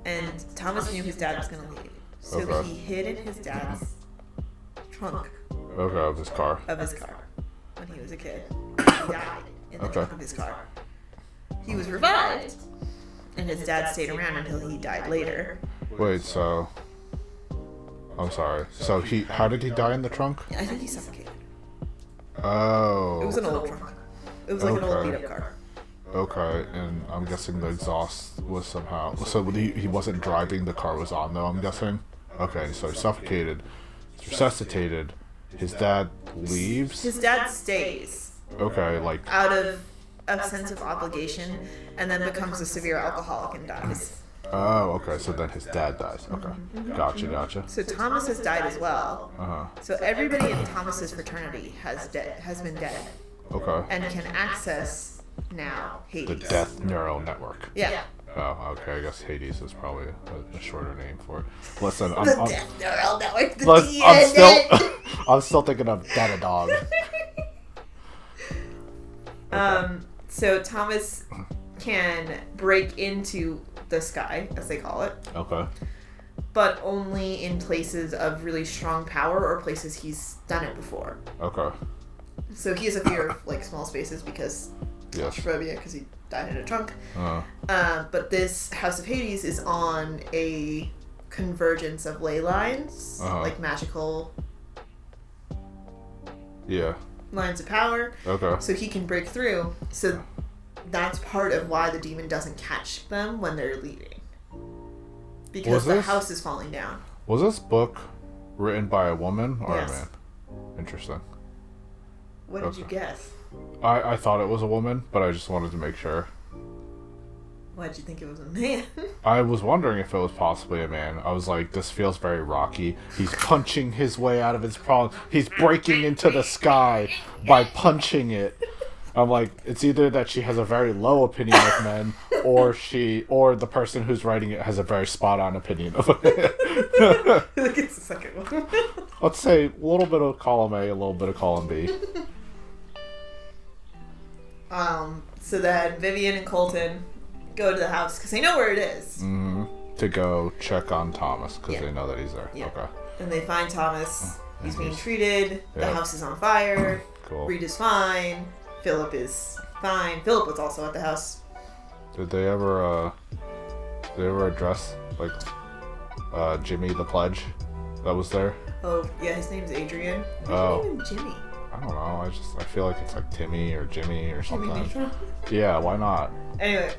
S2: And Thomas knew his dad was going to leave. So
S1: Okay.
S2: he hid in his dad's trunk
S1: Okay, of his car.
S2: of his car when he was a kid. He died in the
S1: Okay.
S2: trunk of his car. He was revived, and his dad stayed around until he died later.
S1: Wait, so. I'm sorry. So how did he die in the trunk?
S2: I think he suffocated.
S1: Oh.
S2: It was an old trunk. It was like an old
S1: Okay.
S2: beat-up car.
S1: Okay, and I'm guessing the exhaust was somehow. So he wasn't driving, the car was on though, I'm guessing? Okay, so he suffocated, he's resuscitated, his dad leaves?
S2: His dad stays
S1: Okay, like,
S2: out of a sense of obligation, and then becomes a severe alcoholic and dies.
S1: Oh, okay. So then his dad dies. Okay. Gotcha.
S2: So Thomas has died as well.
S1: Uh-huh.
S2: So everybody in Thomas's fraternity has been dead,
S1: Okay.
S2: and can access now
S1: The
S2: Hades.
S1: Death Neural Network.
S2: Yeah.
S1: Oh, okay. I guess Hades is probably a shorter name for it. Listen, I'm,
S2: The
S1: I'm,
S2: Death Neural Network. The
S1: I'm
S2: DNA.
S1: still, I'm still thinking of Datadog.
S2: So Thomas can break into the sky, as they call it,
S1: Okay.
S2: but only in places of really strong power or places he's done it before.
S1: Okay.
S2: So he has a fear of like small spaces because
S1: Yes.
S2: claustrophobia, because he died in a trunk.
S1: Uh,
S2: But this House of Hades is on a convergence of ley lines, like magical
S1: yeah.
S2: lines of power,
S1: Okay.
S2: so he can break through. So that's part of why the demon doesn't catch them when they're leaving. Because
S1: Was
S2: the
S1: this-
S2: house is falling down.
S1: Was this book written by a woman or
S2: Yes.
S1: a man? Interesting.
S2: What did you
S1: Okay.
S2: guess?
S1: I thought it was a woman, but I just wanted to make sure.
S2: Why'd you think it was a man?
S1: I was wondering if it was possibly a man. I was like, this feels very Rocky. He's punching his way out of his problem. He's breaking into the sky by punching it. I'm like, it's either that she has a very low opinion of men, or the person who's writing it has a very spot on opinion of it.
S2: I think it's the second one.
S1: Let's say a little bit of column A, a little bit of column B.
S2: So then Vivian and Colton go to the house because they know where it is.
S1: To go check on Thomas because
S2: Yeah.
S1: they know that he's there.
S2: Yeah.
S1: Okay.
S2: And they find Thomas. He's being
S1: he's-
S2: treated. The
S1: Yeah.
S2: house is on fire.
S1: Cool.
S2: Reed is fine. Philip is fine. Philip was also at the house.
S1: Did they ever address like Jimmy the Pledge that was there?
S2: Oh, yeah, his name's Adrian.
S1: Oh.
S2: Why is his name Jimmy?
S1: I don't know. I feel like it's like Timmy or Jimmy or
S2: Jimmy
S1: something.
S2: Neutron?
S1: Yeah, why not?
S2: Anyway,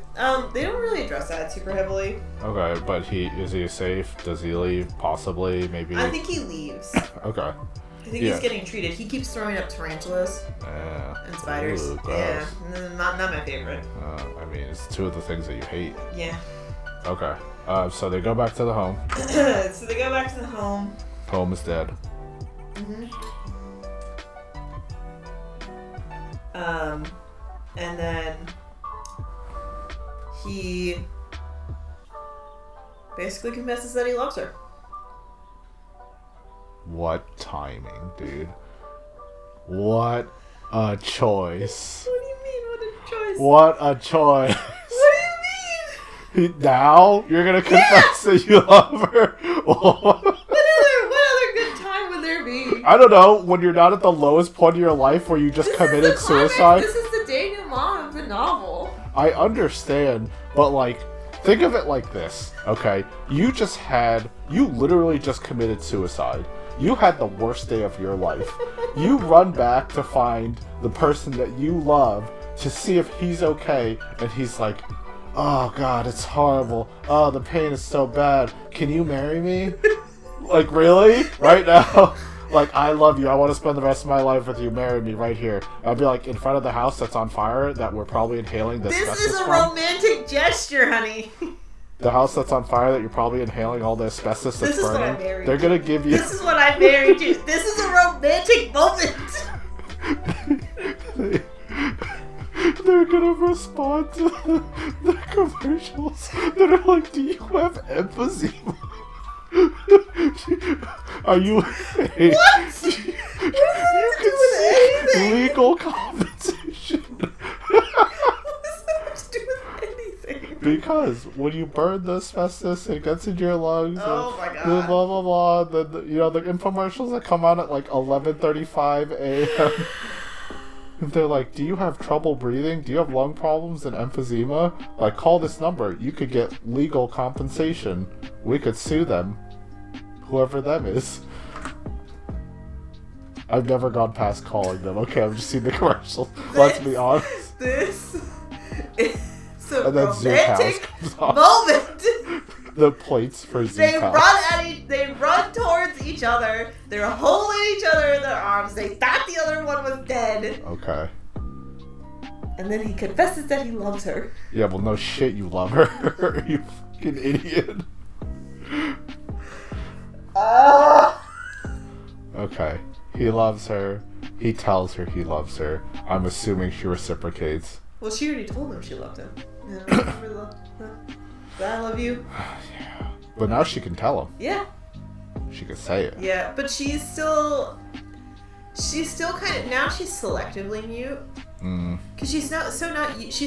S2: they don't really address that super heavily.
S1: Okay, but is he safe? Does he leave? Possibly, maybe.
S2: I think he leaves.
S1: Okay.
S2: I think
S1: Yeah.
S2: he's getting treated. He keeps throwing up tarantulas
S1: Yeah.
S2: and spiders.
S1: Ooh,
S2: Yeah,
S1: gross.
S2: not my favorite.
S1: I mean, it's two of the things that you hate.
S2: Yeah.
S1: Okay. So they go back to the home.
S2: So they go back to the home.
S1: Home is dead.
S2: And then he basically confesses that he loves her.
S1: What timing, dude? What a choice.
S2: What do you mean? What a choice?
S1: What a choice.
S2: What do you mean?
S1: Now you're gonna confess that you love her?
S2: What other good time would there be?
S1: I don't know, when you're not at the lowest point of your life where you just
S2: This is
S1: committed
S2: the climax.
S1: suicide.
S2: This is the denouement of the novel.
S1: I understand, but like, think of it like this, okay? You literally just committed suicide. You had the worst day of your life. You run back to find the person that you love to see if he's okay, and he's like, oh god, it's horrible. Oh, the pain is so bad. Can you marry me? Like, really? Right now? Like, I love you. I want to spend the rest of my life with you. Marry me right here. I'll be like in front of the house that's on fire that we're probably inhaling the
S2: This
S1: asbestos
S2: is a
S1: from.
S2: romantic gesture, honey.
S1: The house that's on fire that you're probably inhaling all the asbestos that's
S2: This is what
S1: burning.
S2: I'm married
S1: They're gonna give you.
S2: This is what I'm married to. This is a romantic moment.
S1: They're gonna respond to the commercials that are like, "Do you have emphysema? Are you?"
S2: What? What does that have to do with anything?
S1: Legal compensation.
S2: What does that have to do with anything?
S1: Because when you burn the asbestos, it gets into your lungs.
S2: Oh
S1: and
S2: my God.
S1: Blah blah blah. The infomercials that come on at like 11:35 a.m. They're like, "Do you have trouble breathing? Do you have lung problems and emphysema? Like, call this number. You could get legal compensation. We could sue them, whoever them is." I've never gone past calling them. Okay, I've just seen the commercials. Let's be honest.
S2: This is a
S1: And then Zoom House
S2: romantic
S1: comes on.
S2: moment.
S1: The plates for Zoom
S2: They
S1: House.
S2: they run towards each other. They're holding each other in their arms. They thought the other one was dead.
S1: Okay.
S2: And then he confesses that he loves her.
S1: Yeah, well, no shit, you love her. You fucking idiot. Okay. He loves her. He tells her he loves her. I'm assuming she reciprocates.
S2: Well, she already told him she loved him. You know, remember that I love you?
S1: Yeah. But now she can tell him.
S2: Yeah.
S1: She can say it.
S2: Yeah, but she's still kind of, now she's selectively mute. Because she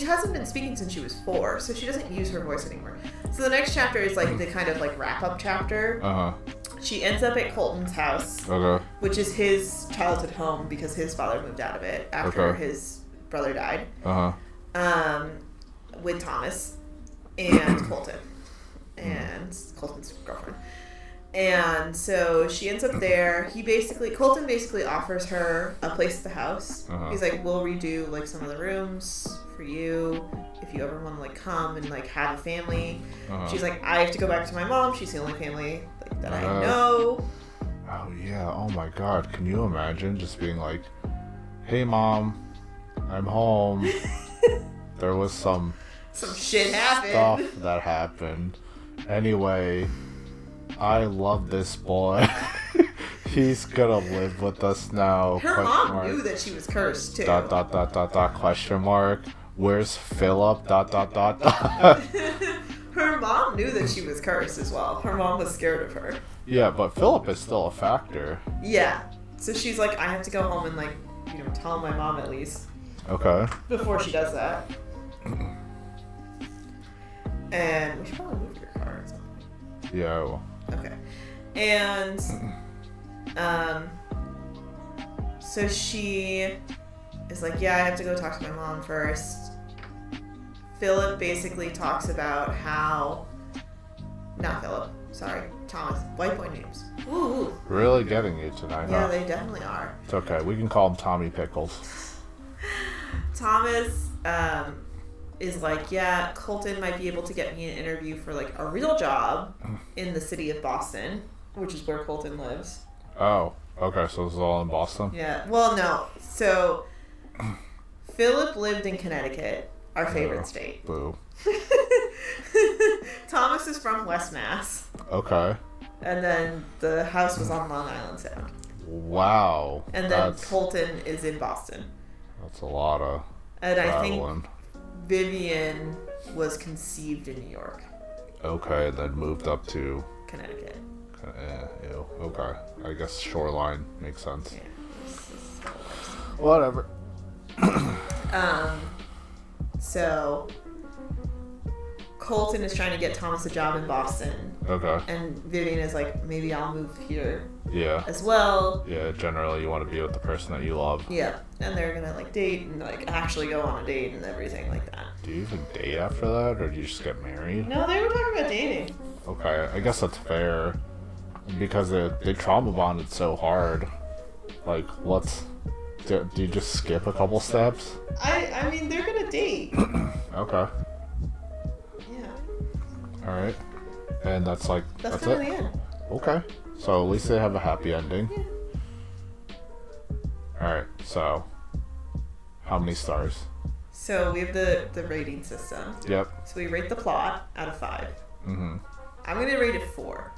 S2: hasn't been speaking since she was 4, so she doesn't use her voice anymore. So the next chapter is like the kind of like wrap-up chapter. She ends up at Colton's house, which is his childhood home because his father moved out of it after his brother died. With Thomas and Colton and Colton's girlfriend. And so she ends up there. Colton basically offers her a place at the house. He's like, we'll redo like some of the rooms for you if you ever want to like come and like have a family. She's like, I have to go back to my mom. She's the only family like that I know.
S1: Oh yeah. Oh my God. Can you imagine just being like, hey mom, I'm home. There was some
S2: shit happened.
S1: Stuff that happened. Anyway, I love this boy. He's gonna live with us now.
S2: Her mom knew that she was cursed too. ...
S1: Question mark. Where's Philip? ...
S2: Her mom knew that she was cursed as well. Her mom was scared of her.
S1: Yeah, but Philip is still a factor.
S2: Yeah. So she's like, I have to go home and like, tell my mom at least.
S1: Okay.
S2: Before she does that. And we should probably move your car or something.
S1: Yeah, I will.
S2: Okay. And so she is like, yeah, I have to go talk to my mom first. Philip basically talks about how Thomas. White boy names. Ooh.
S1: Really getting you tonight,
S2: Yeah,
S1: huh?
S2: they definitely are.
S1: It's okay. We can call him Tommy Pickles.
S2: Thomas is like, yeah, Colton might be able to get me an interview for like a real job in the city of Boston, which is where Colton lives.
S1: Oh, okay. So this is all in Boston?
S2: Yeah. Well, no. So Philip lived in Connecticut, our favorite state.
S1: Boo.
S2: Thomas is from West Mass.
S1: Okay.
S2: And then the house was on Long Island Sound.
S1: Wow.
S2: And then Colton is in Boston.
S1: That's a lot of
S2: And
S1: traveling.
S2: I think Vivian was conceived in New York.
S1: Okay, then moved up to
S2: Connecticut.
S1: Ew. Okay. I guess Shoreline makes sense.
S2: Yeah.
S1: Whatever.
S2: So Colton is trying to get Thomas a job in Boston.
S1: Okay.
S2: And Vivian is like, maybe I'll move here
S1: Yeah.
S2: as well.
S1: Yeah, generally you want to be with the person that you love.
S2: Yeah. And they're gonna like date and like actually go on a date and everything like that.
S1: Do you even date after that, or do you just get married?
S2: No, they were talking about dating.
S1: Okay, I guess that's fair. Because they trauma bonded so hard. Like, do you just skip a couple steps?
S2: I mean, they're gonna date.
S1: Okay.
S2: Yeah.
S1: Alright. And that's kind
S2: That's
S1: it?
S2: the end.
S1: Okay. So at least they have a happy ending.
S2: Yeah.
S1: Alright, so how many stars?
S2: So we have the rating system.
S1: Yep.
S2: So we rate the plot out of 5.
S1: Mm-hmm.
S2: I'm gonna rate it 4.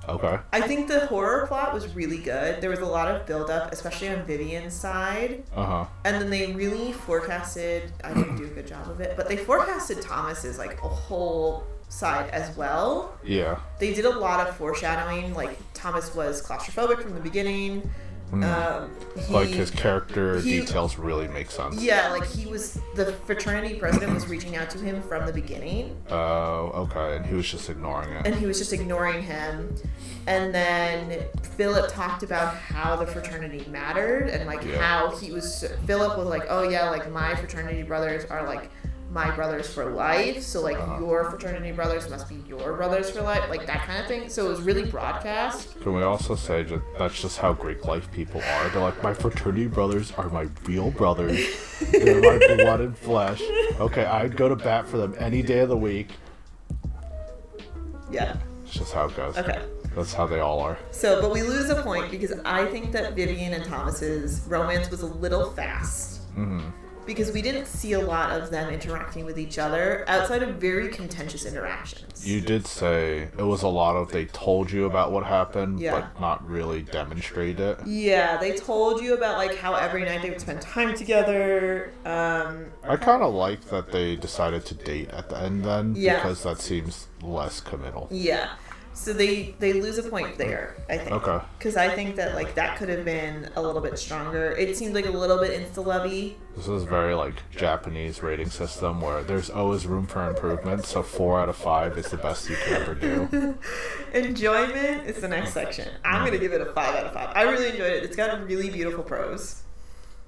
S1: Okay.
S2: I think the horror plot was really good. There was a lot of build-up, especially on Vivian's side.
S1: Uh-huh.
S2: And then they really forecasted, I didn't do a good job of it, but they forecasted Thomas's like a whole side as well.
S1: Yeah.
S2: They did a lot of foreshadowing, like Thomas was claustrophobic from the beginning.
S1: Like his character details really make sense.
S2: Yeah, like the fraternity president was reaching out to him from the beginning.
S1: Oh, okay. And he was just ignoring it.
S2: And he was just ignoring him. And then Philip talked about how the fraternity mattered and like how Philip was like, oh yeah, like my fraternity brothers are like my brothers for life. So like your fraternity brothers must be your brothers for life. Like that kind of thing. So it was really broadcast.
S1: Can we also say that that's just how Greek life people are? They're like, my fraternity brothers are my real brothers. They're my blood and flesh. Okay, I'd go to bat for them any day of the week.
S2: Yeah.
S1: It's just how it goes.
S2: Okay.
S1: That's how they all are.
S2: So, but we lose a point because I think that Vivian and Thomas's romance was a little fast.
S1: Mm-hmm.
S2: because we didn't see a lot of them interacting with each other outside of very contentious interactions.
S1: You did say it was a lot of they told you about what happened,
S2: Yeah.
S1: but not really demonstrate it.
S2: Yeah, they told you about like how every night they would spend time together.
S1: I kind of like that they decided to date at the end then,
S2: Yeah.
S1: because that seems less committal.
S2: Yeah. So they lose a point there, I think.
S1: Okay.
S2: Because I think that like that could have been a little bit stronger. It seemed like a little bit insta-lovey.
S1: This is very like Japanese rating system where there's always room for improvement, so 4 out of 5 is the best you could ever do.
S2: Enjoyment is the next section. I'm going to give it a 5 out of 5. I really enjoyed it. It's got a really beautiful prose,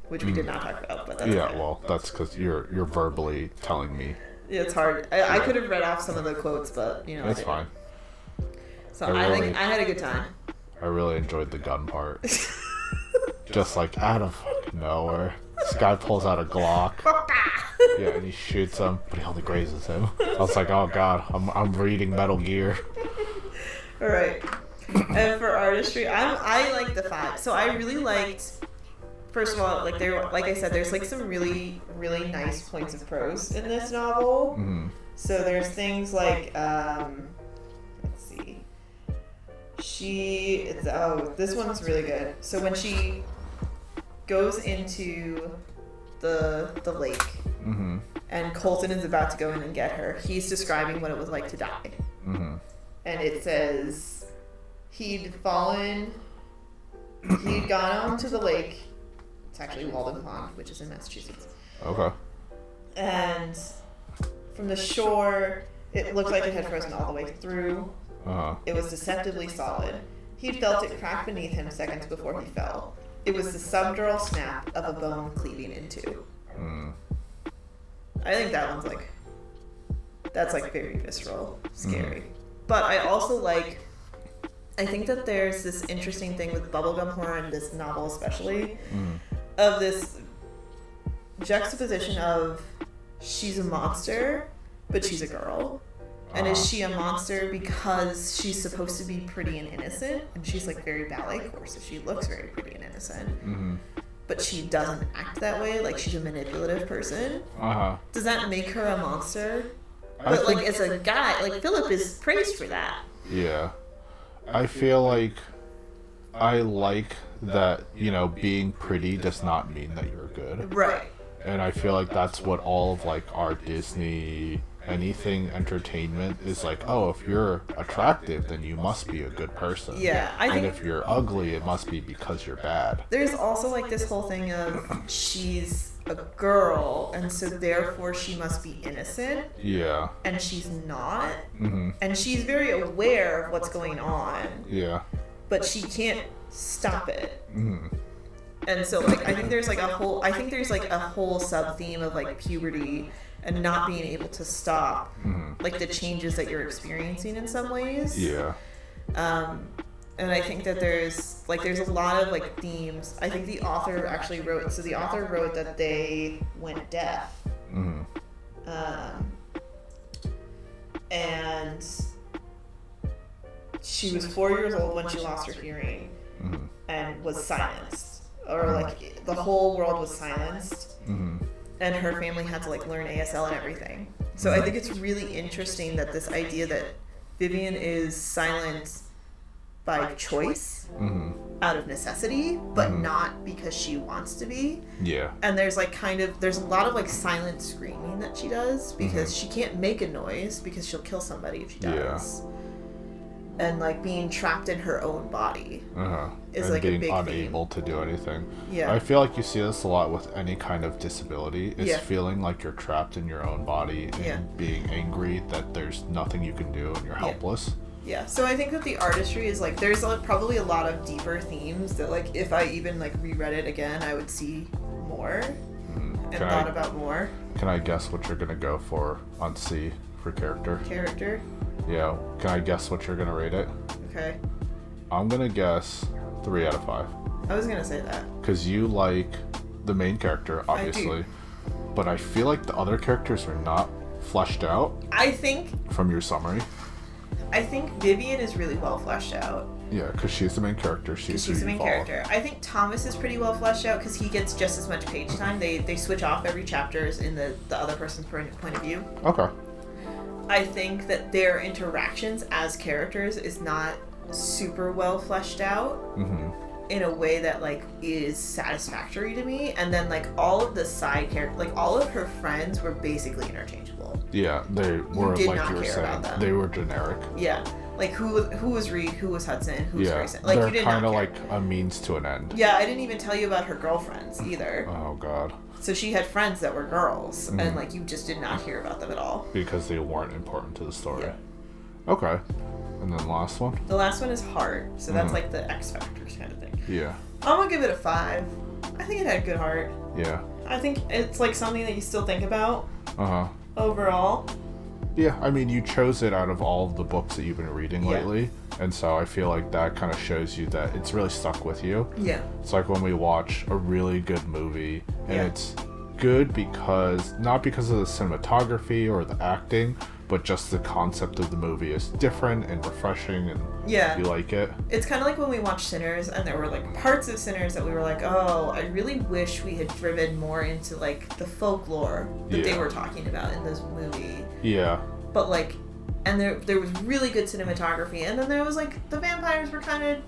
S2: which we did not talk about, but that's
S1: Yeah,
S2: okay.
S1: well, that's because you're verbally telling me.
S2: Yeah, it's hard. I could have read off some of the quotes, but, you know. I
S1: It's
S2: didn't.
S1: fine.
S2: So
S1: I
S2: I think
S1: really-
S2: I had a good time.
S1: I really enjoyed the gun part. Just like out of fucking nowhere, this guy pulls out a Glock. Yeah, and he shoots him, but he only grazes him. I was like, oh god, I'm reading Metal Gear.
S2: All right. And for artistry, I like the 5. So I really liked. First of all, like like I said, there's like some really nice points of prose in this novel.
S1: Mhm.
S2: So there's things like let's see. This one's really good. So when she goes into the lake
S1: Mhm.
S2: and Colton is about to go in and get her, he's describing what it was like to die.
S1: Mhm.
S2: And it says he'd gone onto the lake. It's actually Walden Pond, which is in Massachusetts.
S1: Okay.
S2: And from the shore, it looked like it had frozen all the way through. It was deceptively solid. He'd felt it crack beneath him seconds before he fell. It was the subdural snap of a bone cleaving in two.
S1: Mm.
S2: I think that one's like, that's like very visceral, scary. But I also like, I think that there's this interesting thing with bubblegum horror in this novel especially, of this juxtaposition of she's a monster, but she's a girl. And is she a monster because she's supposed to be pretty and innocent? And she's like very ballet core, so she looks very pretty and innocent. But she doesn't act that way, like she's a manipulative person. Does that make her a monster? But like as a guy, like Philip is praised for that.
S1: Yeah. I feel like I like that, you know, being pretty does not mean that you're good.
S2: Right.
S1: And I feel like that's what all of like our Disney anything entertainment is like, oh, if you're attractive then you must be a good person.
S2: Yeah, I
S1: And
S2: think
S1: if you're ugly it must be because you're bad.
S2: there's also like this whole thing of she's a girl and so therefore she must be innocent,
S1: Yeah.
S2: and she's not.
S1: Mhm.
S2: And she's very aware of what's going on,
S1: Yeah.
S2: but she can't stop it.
S1: Mhm.
S2: And so like I think there's like a whole sub theme of like puberty and not being able to stop like the changes that you're experiencing in some ways.
S1: Yeah.
S2: And I think that there's a lot of like themes. I think the author actually wrote that they went deaf.
S1: Mhm.
S2: And she was 4 years old when she lost her hearing
S1: Mhm.
S2: and was silenced, or like the whole world was silenced,
S1: Mhm.
S2: and her family had to like learn ASL and everything. So I think it's really interesting that this idea that Vivian is silent by choice,
S1: Mhm.
S2: out of necessity, but not because she wants to be.
S1: Yeah.
S2: And there's like there's a lot of like silent screaming that she does because she can't make a noise because she'll kill somebody if she does. And like being trapped in her own body. Is
S1: And
S2: like a
S1: being
S2: big theme.
S1: unable to do anything.
S2: Yeah.
S1: I feel like you see this a lot with any kind of disability. Is
S2: Yeah.
S1: feeling like you're trapped in your own body and
S2: Yeah.
S1: being angry that there's nothing you can do and you're helpless.
S2: Yeah, so I think that the artistry is like there's probably a lot of deeper themes that like if I even like reread it again, I would see more and
S1: Can
S2: thought
S1: I-
S2: about more
S1: Can I guess what you're gonna go for on C for character?
S2: character.
S1: Yeah. Can I guess what you're gonna rate it?
S2: Okay,
S1: I'm gonna guess 3 out of 5.
S2: I was gonna say that.
S1: Because you like the main character, obviously. But I feel like the other characters are not fleshed out
S2: I think
S1: from your summary.
S2: Vivian is really well fleshed out.
S1: Yeah, because she's the main character.
S2: She's the main character. I think Thomas is pretty well fleshed out because he gets just as much page time. They switch off every chapters in the other person's point of view.
S1: Okay.
S2: I think that their interactions as characters is not super well fleshed out in a way that like is satisfactory to me. And then like all of the side characters, like all of her friends were basically interchangeable.
S1: Yeah, they were like you were saying. They were generic.
S2: Yeah. Like who was Reed, who was Hudson, who was Grayson. Like
S1: they're
S2: you did
S1: kind of
S2: not
S1: like a means to an end.
S2: Yeah, I didn't even tell you about her girlfriends either.
S1: Oh god.
S2: So she had friends that were girls, and like you just did not hear about them at all
S1: because they weren't important to the story.
S2: Yeah.
S1: Okay, and then the last one.
S2: The last one is Heart, so that's like the X Factors kind of thing.
S1: Yeah.
S2: I'm gonna give it a 5. I think it had good heart.
S1: Yeah.
S2: I think it's like something that you still think about. Overall.
S1: Yeah, I mean, you chose it out of all of the books that you've been reading lately, and so I feel like that kind of shows you that it's really stuck with you.
S2: Yeah.
S1: It's like when we watch a really good movie, and it's good because, not because of the cinematography or the acting, but just the concept of the movie is different and refreshing, and you like it.
S2: It's kind of like when we watched Sinners, and there were like parts of Sinners that we were like, oh, I really wish we had driven more into like the folklore that they were talking about in this movie.
S1: Yeah.
S2: But like, and there was really good cinematography, and then there was like the vampires were kind of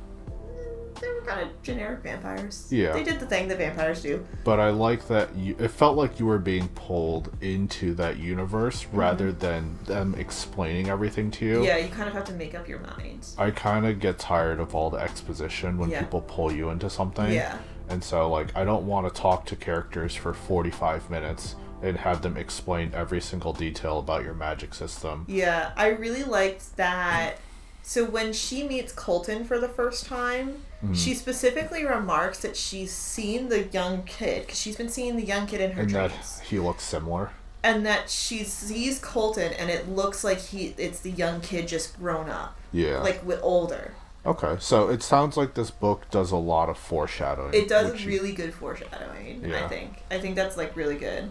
S2: generic vampires.
S1: Yeah.
S2: They did the thing that vampires do.
S1: But I like that it felt like you were being pulled into that universe rather than them explaining everything to you.
S2: Yeah, you kind of have to make up your mind.
S1: I kind of get tired of all the exposition when people pull you into something.
S2: Yeah.
S1: And so, like, I don't want to talk to characters for 45 minutes and have them explain every single detail about your magic system.
S2: Yeah, I really liked that. So when she meets Colton for the first time, she specifically remarks that she's seen the young kid, because she's been seeing the young kid in her dreams.
S1: That he looks similar.
S2: And that she sees Colton, and it looks like it's the young kid just grown up.
S1: Yeah.
S2: Like, with older.
S1: Okay, so it sounds like this book does a lot of foreshadowing.
S2: It does really good foreshadowing, I think. I think that's, like, really good.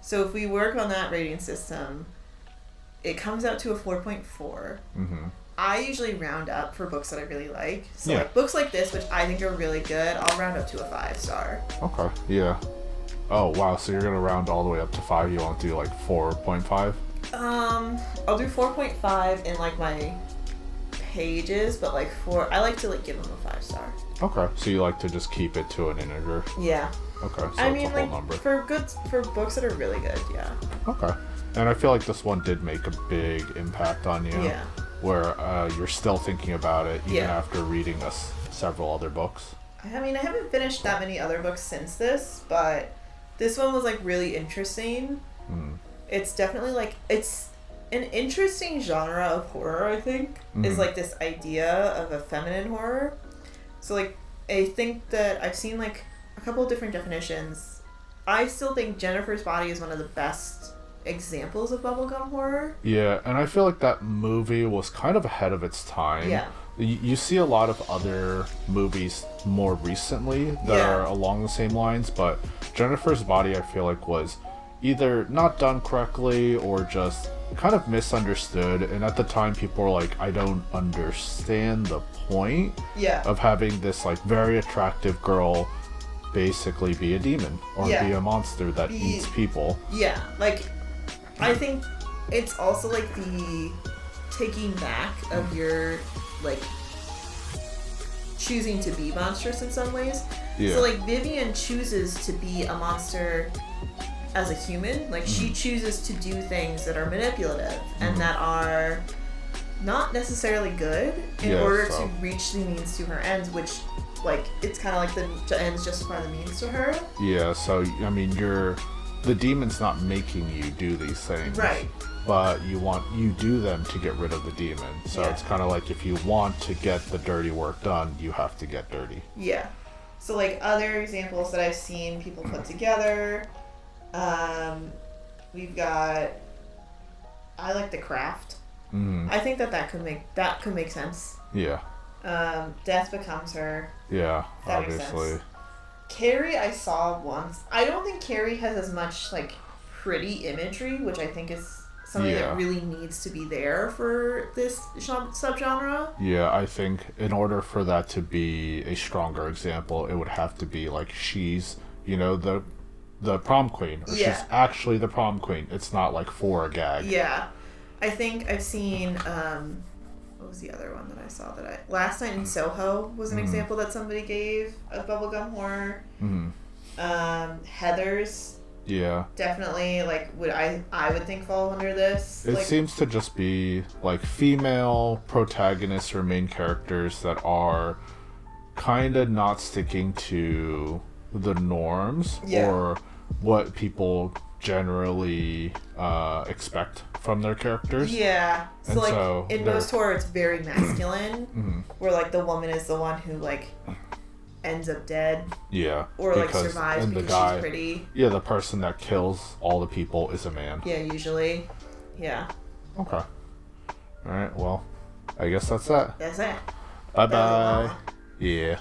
S2: So if we work on that rating system, it comes out to a 4.4. I usually round up for books that I really like. So like books like this, which I think are really good, I'll round up to a 5-star.
S1: Okay, yeah. Oh, wow, so you're going to round all the way up to 5? You want to do like 4.5?
S2: I'll do 4.5 in like my pages, but like 4, I like to like give them a 5-star.
S1: Okay, so you like to just keep it to an integer?
S2: Yeah.
S1: Okay, so
S2: I
S1: it's
S2: mean,
S1: a whole
S2: like,
S1: number.
S2: For books that are really good, yeah.
S1: Okay. And I feel like this one did make a big impact on you.
S2: Yeah.
S1: Where you're still thinking about it even after reading several other books.
S2: I mean, I haven't finished that many other books since this, but this one was like really interesting. It's definitely like, it's an interesting genre of horror, I think, is like this idea of a feminine horror. So like, I think that I've seen like a couple of different definitions. I still think Jennifer's Body is one of the best examples of bubblegum horror.
S1: Yeah, and I feel like that movie was kind of ahead of its time.
S2: Yeah.
S1: You see a lot of other movies more recently that are along the same lines, but Jennifer's Body, I feel like, was either not done correctly or just kind of misunderstood. And at the time, people were like, I don't understand the point of having this like very attractive girl basically be a demon or be a monster that eats people.
S2: Yeah, like, I think it's also like the taking back of your like choosing to be monstrous in some ways. So like Vivian chooses to be a monster as a human. Like she chooses to do things that are manipulative and that are not necessarily good in order to reach the means to her ends, which like it's kind of like the ends justify the means to her.
S1: Yeah, so I mean the demon's not making you do these things.
S2: Right.
S1: But you do them to get rid of the demon. So it's kind of like if you want to get the dirty work done, you have to get dirty. Yeah.
S2: So like other examples that I've seen people put together, we've got, I like The Craft. I think that could make sense.
S1: Yeah.
S2: Death Becomes Her.
S1: Yeah,
S2: that
S1: obviously.
S2: Makes sense. Carrie I saw once. I don't think Carrie has as much like pretty imagery, which I think is something
S1: Yeah.
S2: that really needs to be there for this subgenre.
S1: Yeah, I think in order for that to be a stronger example, it would have to be like she's, the prom queen, or
S2: Yeah.
S1: she's actually the prom queen. It's not like for a gag.
S2: Yeah. I think I've seen what was the other one that I saw Last Night in Soho was an example that somebody gave of bubblegum horror.
S1: Mhm.
S2: Heathers
S1: Yeah.
S2: definitely would I would think fall under this.
S1: It seems to just be like female protagonists or main characters that are kind of not sticking to the norms
S2: Yeah.
S1: or what people generally expect from their characters.
S2: Yeah. So
S1: And
S2: like
S1: so
S2: in
S1: they're-
S2: most horror it's very masculine
S1: Mhm.
S2: where like the woman is the one who like ends up dead
S1: Yeah.
S2: or like
S1: because-
S2: survives
S1: and the
S2: because
S1: guy,
S2: she's pretty.
S1: Yeah, the person that kills all the people is a man.
S2: Yeah, usually. Yeah.
S1: Okay. Alright, well, I guess that's that.
S2: That's it.
S1: Bye
S2: That was a long
S1: bye.
S2: one.
S1: Yeah.